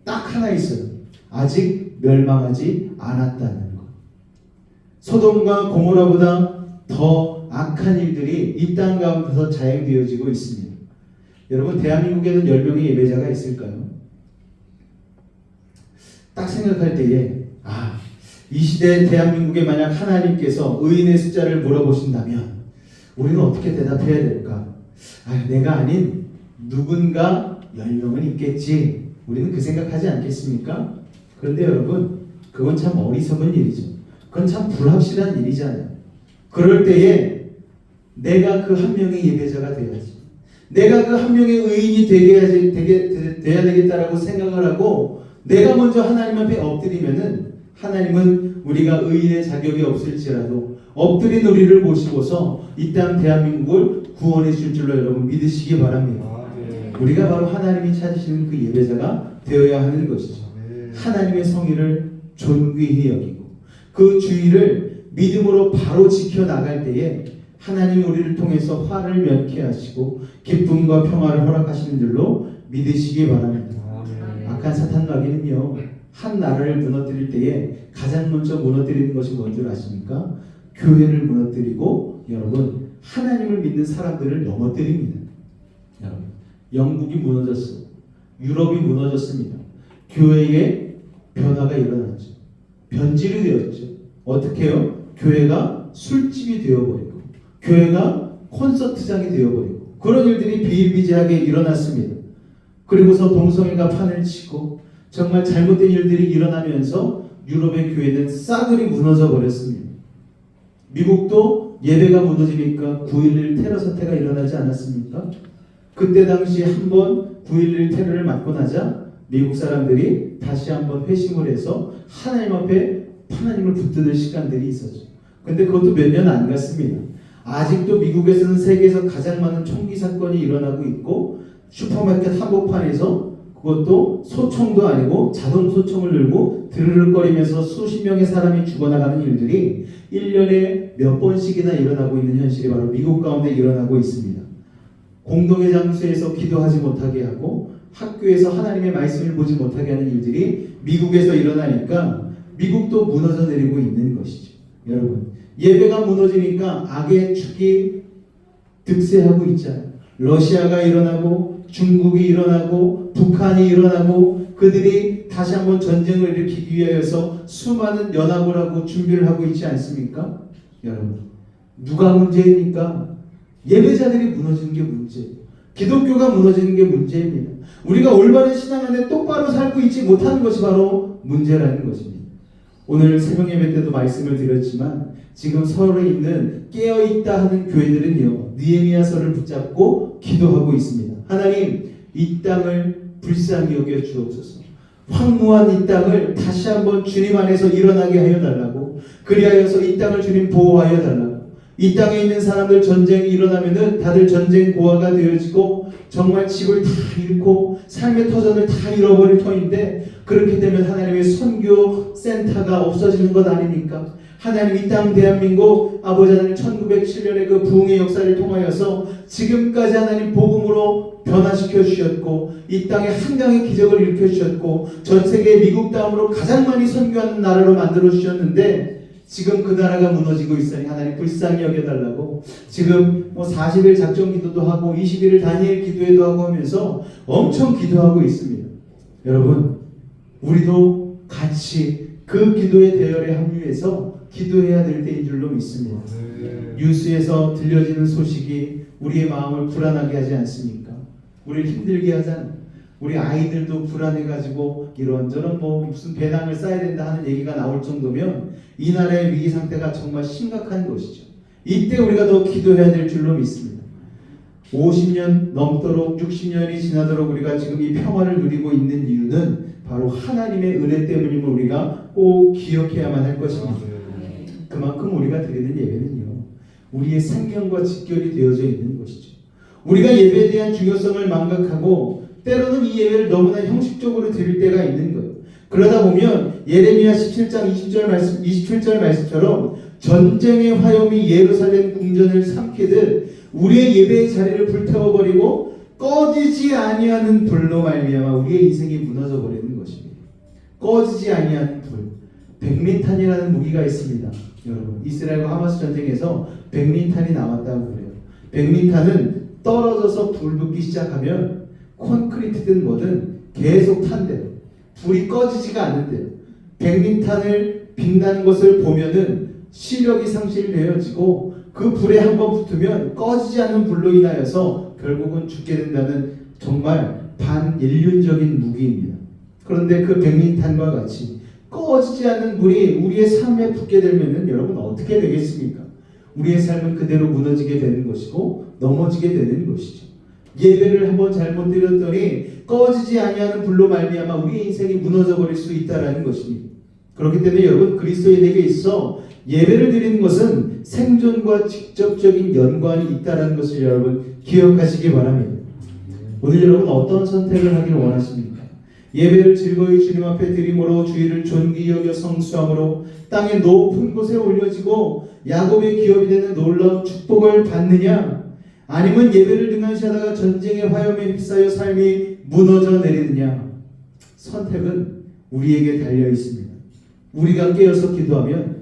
딱 하나 있어요. 아직 멸망하지 않았다는 것. 소돔과 고모라보다 더 악한 일들이 이 땅 가운데서 자행되어지고 있습니다. 여러분, 대한민국에는 10명의 예배자가 있을까요? 딱 생각할 때에 이 시대 대한민국에 만약 하나님께서 의인의 숫자를 물어보신다면 우리는 어떻게 대답해야 될까? 내가 아닌 누군가 10명은 있겠지. 우리는 그 생각하지 않겠습니까? 그런데 여러분, 그건 참 어리석은 일이죠. 그건 참 불확실한 일이잖아요. 그럴 때에 내가 그 한 명의 예배자가 되어야지. 내가 그 한 명의 의인이 돼야 되겠다라고 생각을 하고 내가 먼저 하나님 앞에 엎드리면은 하나님은 우리가 의인의 자격이 없을지라도 엎드린 우리를 모시고서 이 땅 대한민국을 구원해 줄 줄로 여러분 믿으시기 바랍니다. 우리가 바로 하나님이 찾으시는 그 예배자가 되어야 하는 것이죠. 하나님의 성의를 존귀히 여기고 그 주의를 믿음으로 바로 지켜나갈 때에 하나님이 우리를 통해서 화를 면케하시고 기쁨과 평화를 허락하시는 줄로 믿으시기 바랍니다. 악한 사탄 마귀는요, 한 나라를 무너뜨릴 때에 가장 먼저 무너뜨리는 것이 뭔지 아십니까? 교회를 무너뜨리고 여러분, 하나님을 믿는 사람들을 넘어뜨립니다. 여러분, 영국이 무너졌어요. 유럽이 무너졌습니다. 교회에 변화가 일어났죠. 변질이 되었죠. 어떻게 해요? 교회가 술집이 되어버리고 교회가 콘서트장이 되어버리고 그런 일들이 비일비재하게 일어났습니다. 그리고서 동성애가 판을 치고 정말 잘못된 일들이 일어나면서 유럽의 교회는 싸그리 무너져 버렸습니다. 미국도 예배가 무너지니까 9.11 테러 사태가 일어나지 않았습니까? 그때 당시 한번 9.11 테러를 맞고 나자 미국 사람들이 다시 한번 회심을 해서 하나님 앞에 하나님을 붙드는 시간들이 있었죠. 근데 그것도 몇 년 안 갔습니다. 아직도 미국에서는 세계에서 가장 많은 총기 사건이 일어나고 있고 슈퍼마켓 한복판에서 그것도 소총도 아니고 자동 소총을 들고 드르륵거리면서 수십 명의 사람이 죽어나가는 일들이 1년에 몇 번씩이나 일어나고 있는 현실이 바로 미국 가운데 일어나고 있습니다. 공동의 장소에서 기도하지 못하게 하고 학교에서 하나님의 말씀을 보지 못하게 하는 일들이 미국에서 일어나니까 미국도 무너져 내리고 있는 것이죠. 여러분, 예배가 무너지니까 악의 축이 득세하고 있잖아요. 러시아가 일어나고 중국이 일어나고 북한이 일어나고 그들이 다시 한번 전쟁을 일으키기 위하여서 수많은 연합을 하고 준비를 하고 있지 않습니까? 여러분, 누가 문제입니까? 예배자들이 무너지는 게 문제예요. 기독교가 무너지는 게 문제입니다. 우리가 올바른 신앙 안에 똑바로 살고 있지 못하는 것이 바로 문제라는 것입니다. 오늘 새벽 예배 때도 말씀을 드렸지만 지금 서울에 있는 깨어있다 하는 교회들은요, 느헤미야서를 붙잡고 기도하고 있습니다. 하나님, 이 땅을 불쌍히 여겨 주옵소서. 황무한 이 땅을 다시 한번 주님 안에서 일어나게 하여 달라고, 그리하여서 이 땅을 주님 보호하여 달라고. 이 땅에 있는 사람들 전쟁이 일어나면은 다들 전쟁 고아가 되어지고 정말 집을 다 잃고 삶의 터전을 다 잃어버릴 터인데, 그렇게 되면 하나님의 선교 센터가 없어지는 것 아닙니까? 하나님, 이 땅 대한민국 아버지 하나님 1907년의 그 부흥의 역사를 통하여서 지금까지 하나님 복음으로 변화시켜 주셨고 이 땅에 한강의 기적을 일으켜 주셨고 전 세계 미국 다음으로 가장 많이 선교하는 나라로 만들어 주셨는데 지금 그 나라가 무너지고 있으니 하나님 불쌍히 여겨달라고 지금 40일 작정 기도도 하고 20일을 다니엘 기도회도 하고 하면서 엄청 기도하고 있습니다. 여러분, 우리도 같이 그 기도의 대열에 합류해서 기도해야 될 때인 줄로 믿습니다. 뉴스에서 들려지는 소식이 우리의 마음을 불안하게 하지 않습니까? 우리를 힘들게 하잖아요. 우리 아이들도 불안해가지고 이런저런 무슨 배낭을 싸야 된다 하는 얘기가 나올 정도면 이 나라의 위기 상태가 정말 심각한 것이죠. 이때 우리가 더 기도해야 될 줄로 믿습니다. 50년 넘도록 60년이 지나도록 우리가 지금 이 평화를 누리고 있는 이유는 바로 하나님의 은혜 때문임을 우리가 꼭 기억해야만 할 것입니다. 그만큼 우리가 드리는 예배는요, 우리의 생명과 직결이 되어져 있는 것이죠. 우리가 예배에 대한 중요성을 망각하고 때로는 이 예배를 너무나 형식적으로 드릴 때가 있는 거예요. 그러다 보면 예레미야 17장 27절 말씀처럼 전쟁의 화염이 예루살렘 궁전을 삼키듯 우리의 예배의 자리를 불태워버리고 꺼지지 아니하는 불로 말미암아 우리의 인생이 무너져 버리는 것입니다. 꺼지지 아니하는 불, 백린탄이라는 무기가 있습니다. 여러분, 이스라엘과 하마스 전쟁에서 백린탄이 나왔다고 그래요. 백린탄은 떨어져서 불 붙기 시작하면 콘크리트든 뭐든 계속 탄대요. 불이 꺼지지가 않는데요. 백린탄을 빈다는 것을 보면은 시력이 상실되어지고 그 불에 한번 붙으면 꺼지지 않는 불로 인하여서 결국은 죽게 된다는 정말 반인륜적인 무기입니다. 그런데 그 백린탄과 같이 꺼지지 않는 불이 우리의 삶에 붙게 되면은 여러분 어떻게 되겠습니까? 우리의 삶은 그대로 무너지게 되는 것이고 넘어지게 되는 것이죠. 예배를 한번 잘못 드렸더니 꺼지지 아니하는 불로 말미암아 우리의 인생이 무너져 버릴 수 있다라는 것입니다. 그렇기 때문에 여러분, 그리스도인에게 있어 예배를 드리는 것은 생존과 직접적인 연관이 있다라는 것을 여러분 기억하시기 바랍니다. 오늘 여러분 어떤 선택을 하기를 원하십니까? 예배를 즐거이 주님 앞에 드림으로 주의를 존귀 여겨 성수함으로 땅의 높은 곳에 올려지고 야곱의 기업이 되는 놀라운 축복을 받느냐, 아니면 예배를 등한시하다가 전쟁의 화염에 휩싸여 삶이 무너져 내리느냐. 선택은 우리에게 달려 있습니다. 우리가 깨어서 기도하면,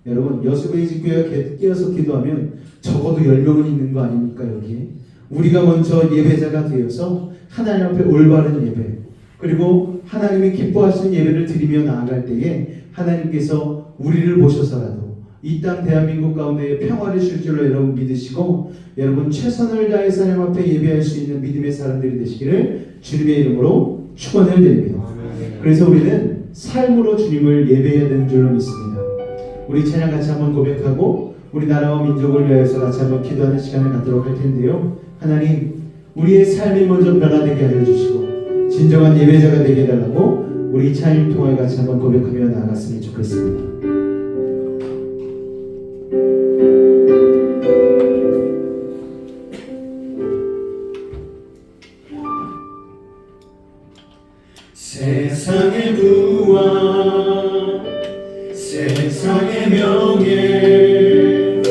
여러분 여수베이 집교회가 깨어서 기도하면 적어도 10명은 있는 거 아닙니까? 여기에 우리가 먼저 예배자가 되어서 하나님 앞에 올바른 예배, 그리고 하나님이 기뻐하시는 예배를 드리며 나아갈 때에 하나님께서 우리를 보셔서라도 이 땅 대한민국 가운데 평화를 줄 줄로 여러분 믿으시고, 여러분 최선을 다해서 하나님 앞에 예배할 수 있는 믿음의 사람들이 되시기를 주님의 이름으로 축원을 드립니다. 그래서 우리는 삶으로 주님을 예배해야 되는 줄로 믿습니다. 우리 찬양 같이 한번 고백하고 우리 나라와 민족을 위하여서 같이 한번 기도하는 시간을 갖도록 할 텐데요. 하나님, 우리의 삶이 먼저 변화되게 하여 주시고 진정한 예배자가 되게 해달라고 우리 찬양 통화에 같이 한번 고백하며 나아갔으면 좋겠습니다. 세상의 부와 세상의 명예,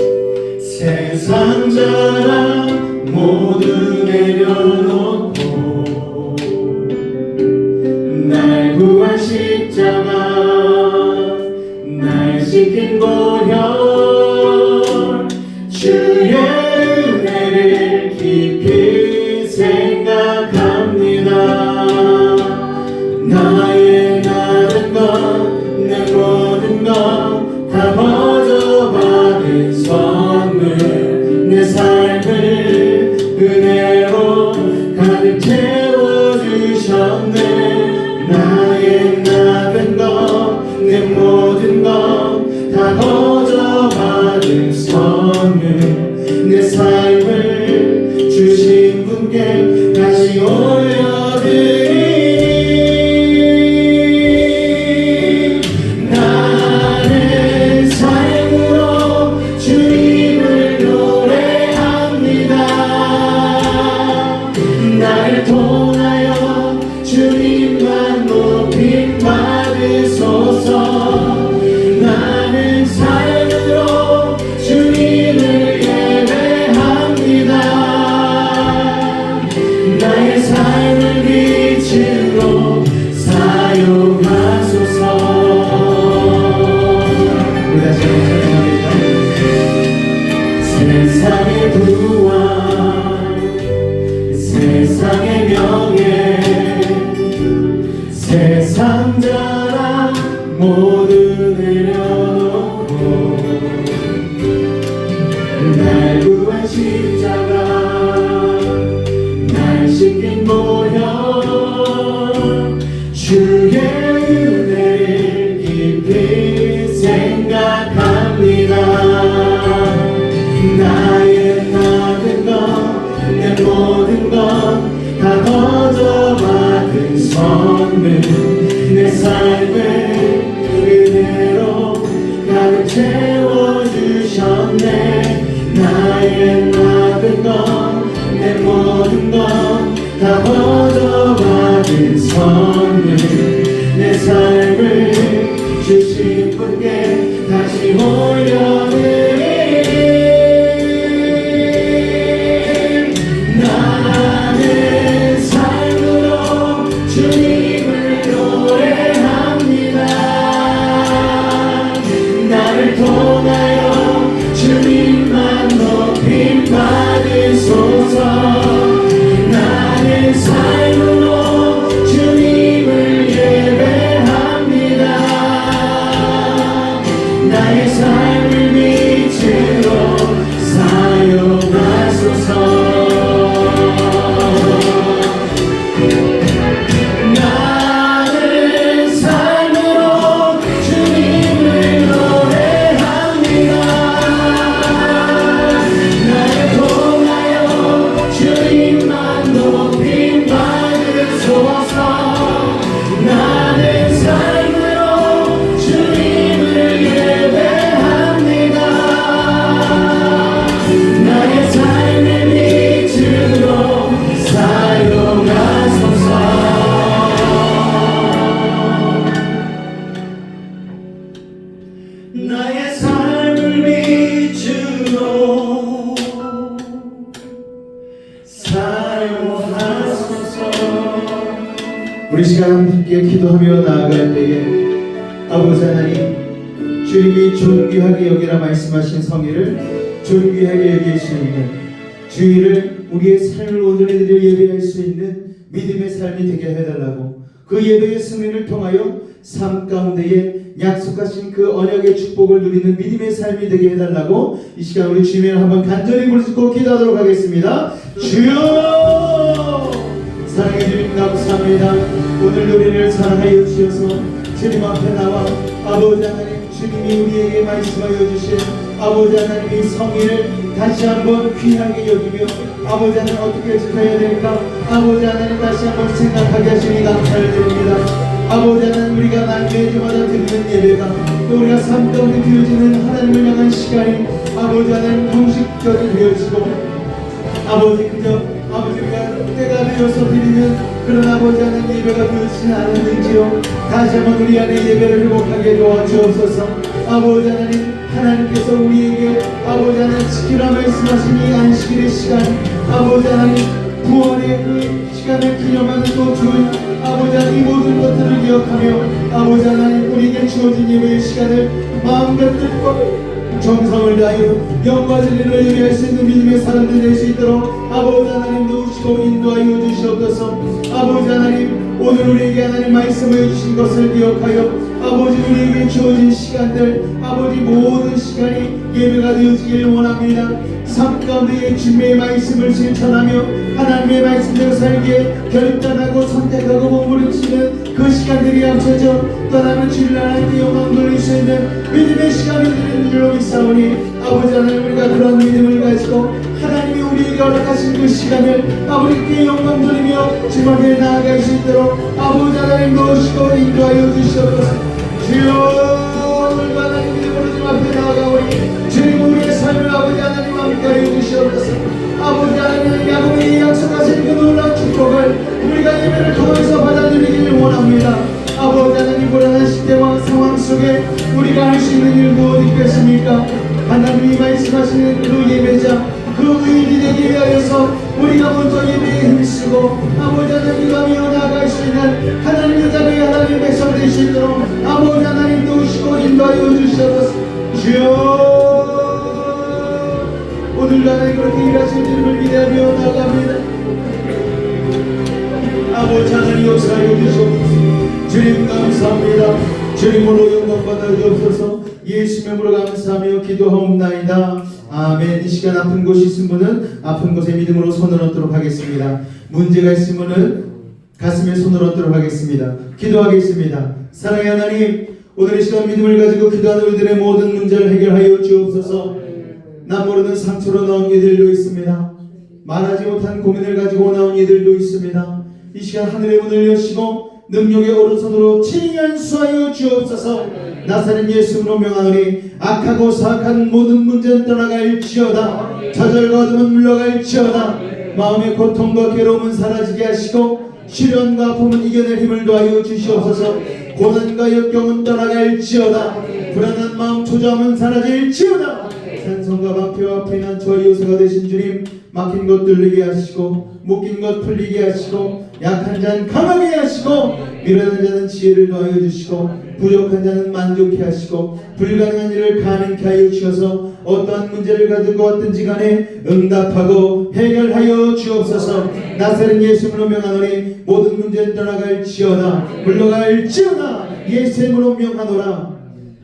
세상 자랑 모두 내려놓고 날 구한 십자가, 날 지킨 보혈, 주의 은혜를 깊이 생각합니다. 나의 다른 것, 내 모든 것 다 거저 받은 선물, 내 삶을 은혜로 가득 채워주셨네. 나의 작은 것, 내 모든 것 다 거저 받은 선물, 내 삶을 주신 분께 다시 올려드리. 사용하소서. 세상의 명예 세상 자랑 모두 내려놓고 날 구한 십자가 날 씻긴 모형 주의 은혜를 깊이 생각합니다. 나의 모든 것 내 모든 것 다 거저받은 선물 내 삶을 그대로 가득 채워주셨네. 나의 모든 것 내 모든 것 다 거저받은 선물 내 삶을 주신 분께 다시 올려드리 나는 삶으로 주님을 노래합니다. 나를 통하여 주님만 높임 받으소서. 나는 삶으로 주님을 예배합니다. 나의 삶을 빛으로 사용하소서. 나는 삶으로 주님을 노래합니다. 나를 통하여 주님만 높임 받으소서. 나는 삶으로 주님을 예배합니다. 나의 삶의 빛으로 사용하소서. 나의 삶을 빛으로 사용하소서. 우리 시간 함께 기도하며 나아갈 때에 아버지 하나님 주님이 존귀하게 여기라 말씀하신 성의를 존귀하게 여기시는 주의를 우리의 삶을 온전히 드려 예배할 수 있는 믿음의 삶이 되게 해달라고 그 예배의 승리를 통하여 삶 가운데에 약속하신 그 언약의 축복을 누리는 믿음의 삶이 되게 해달라고 이 시간 우리 주님을 한번 간절히 부르짖고 기도하도록 하겠습니다. 주여 사랑해 주님 감사합니다. 오늘 우리를 사랑하여 주셔서 주님 앞에 나와 아버지 하나님 주님이 우리에게 말씀하여 주신 아버지 하나님의 성의를 다시 한번 귀하게 여기며 아버지 하나님 어떻게 지켜야 될까 아버지 하나님 다시 한번 생각하게 하시니 감사를 드립니다. 아버지 하나님 우리가 매주마다 드리는 예배가 또 우리가 삶 가운데 되어지는 하나님을 향한 시간이 아버지 하나님 공식적이 되어지고 아버지 그저 아버지 우리가 때가 되어서 드리는 그런 아버지 하나님 예배가 되어지지 않았는지요. 다시 한번 우리 안에 예배를 회복하게 도와주옵소서. 아버지 하나님 하나님께서 우리에게 아버지 하나님 지키라 말씀하신 이 안식일의 시간 아버지 하나님 구원의 그 시간을 기념하는 또 좋은 아버지 하나님 이 모든 것들을 기억하며 아버지 하나님 우리에게 주어진 예배의 시간을 마음과 뜻과 정성을 다하여 영과 진리를 예배할 수 있는 믿음의 사람들 될 수 있도록 아버지 하나님 도우시고 인도하여 주시옵소서. 아버지 하나님 오늘 우리에게 하나님 말씀해 주신 것을 기억하여 아버지 우리에게 주어진 시간들 아버지 모든 시간이 예배가 되어지길 원합니다. 삶 가운데의 주님의 말씀을 실천하며 하나님의 말씀대로 살기에 결단하고 선택하고 몸부림치는 그 시간들이 합쳐져 떠나는 주를 하나님께 영광 돌릴 수 있는 믿음의 시간이 되는 줄로 믿사오니 아버지 하나님 우리가 그런 믿음을 가지고 하나님이 우리에게 허락하신 그 시간을 아버지께 영광 돌리며 주님 앞에 나아갈 수 있도록 아버지 하나님 도우시고 인도하여 주시옵소서. 주여 오늘도 하나님 믿음으로 주님 앞에 나아가오니 주님 우리의 삶을 아버지 하나님 함께하여 주시옵소서. 아버지 하나님 야곱이 약속하신 그 놀라운 축복을 우리가 예배를 통해서 받아들이기를 원합니다. 아버지 하나님 불안한 시대와 상황 속에 우리가 할 수 있는 일 무엇이 있겠습니까? 하나님이 말씀하시는 그 예배자 그 의인이 되기 위하여서 우리가 먼저 예배에 힘쓰고 아버지 하나님 가며 나아갈 수 있는 하나님의 자녀의 하나님의 백성 될 수 있도록 아버지 하나님 도우시고 인도하여 주시옵소서. 주여 오늘도 하나님 그렇게 일하실 줄을 기대하며 나아갑니다. 아버지 하나님 역사하여 주시옵소서. 주님 감사합니다. 주님으로 영광 받아 주옵소서. 예수 이름으로 감사하며 기도하옵나이다. 아멘. 이 시간 아픈 곳이 있은 분은 아픈 곳에 믿음으로 손을 얹도록 하겠습니다. 문제가 있으면은 가슴에 손을 얹도록 하겠습니다. 기도하겠습니다. 사랑의 하나님, 오늘 이 시간 믿음을 가지고 기도하는 우리들의 모든 문제를 해결하여 주옵소서. 남 모르는 상처로 나온 이들도 있습니다. 말하지 못한 고민을 가지고 나온 이들도 있습니다. 이 시간 하늘의 문을 여시고 능력의 오른손으로 친히 안수하여 주옵소서. 나사렛 예수로 명하노니 악하고 사악한 모든 문제는 떠나갈지어다. 좌절과 어둠은 물러갈지어다. 마음의 고통과 괴로움은 사라지게 하시고 시련과 아픔은 이겨낼 힘을 더하여 주시옵소서. 고난과 역경은 떠나갈지어다. 불안한 마음 초조함은 사라질지어다. 산성과 방패와 피난처와 요새가 되신 주님, 막힌 것 뚫리게 하시고 묶인 것 풀리게 하시고 약한 자는 강하게 하시고 미련한 자는 지혜를 더하여 주시고 부족한 자는 만족해 하시고 불가능한 일을 가능케 하여 주셔서 어떠한 문제를 가지고 왔든지 간에 응답하고 해결하여 주옵소서. 나사렛 예수로 명하노니 모든 문제는 떠나갈지어다. 물러갈지어다. 예수로 명하노라.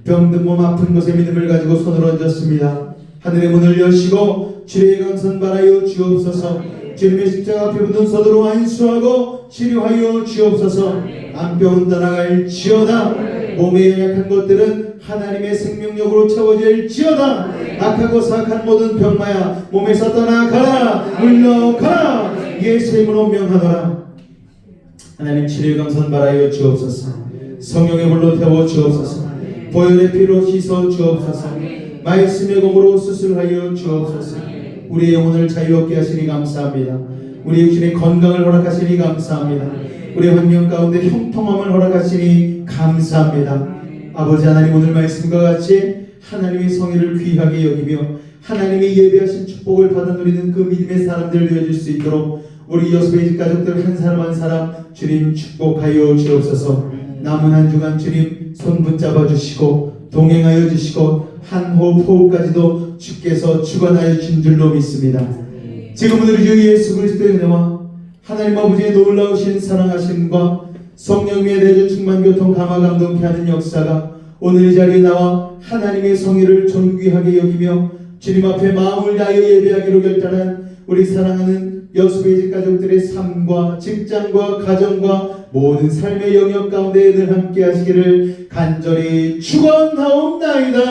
병든 몸 아픈 곳에 믿음을 가지고 손을 얹었습니다. 하늘의 문을 여시고 주의 강선 바라여 주옵소서. 주님의 십자가 앞에 붙은 손으로 안수하고 치료하여 주옵소서. 암병은 떠나갈지어다. 몸에 연약한 것들은 하나님의 생명력으로 채워질지어다. 악하고 사악한 모든 병마야 몸에서 떠나가라. 물러가라. 예수의 이름으로 명하노라. 하나님 치료의 강선 바라여 주옵소서. 성령의 불로 태워 주옵소서. 보혈의 피로 씻어 주옵소서. 말씀의 공으로 수술하여 주옵소서. 우리의 영혼을 자유롭게 하시니 감사합니다. 우리 육신의 건강을 허락하시니 감사합니다. 우리의 환경 가운데 형통함을 허락하시니 감사합니다. 아버지 하나님, 오늘 말씀과 같이 하나님의 성의를 귀하게 여기며 하나님의 예배하신 축복을 받아 누리는 그 믿음의 사람들 되어줄 수 있도록 우리 여수의 집 가족들 한 사람 한 사람 주님 축복하여 주옵소서. 남은 한 주간 주님 손 붙잡아 주시고 동행하여 주시고 한 호흡 호흡까지도 주께서 주관하여 주신 줄로 믿습니다. 지금 우리 주 예수 그리스도의 은혜와 하나님 아버지의 놀라우신 사랑하심과 성령의 내주 충만 교통 감화 감동케 하는 역사가 오늘 이 자리에 나와 하나님의 성의를 존귀하게 여기며 주님 앞에 마음을 다하여 예배하기로 결단한 우리 사랑하는 여수의 집 가족들의 삶과 직장과 가정과 모든 삶의 영역 가운데 늘 함께 하시기를 간절히 축원하옵나이다.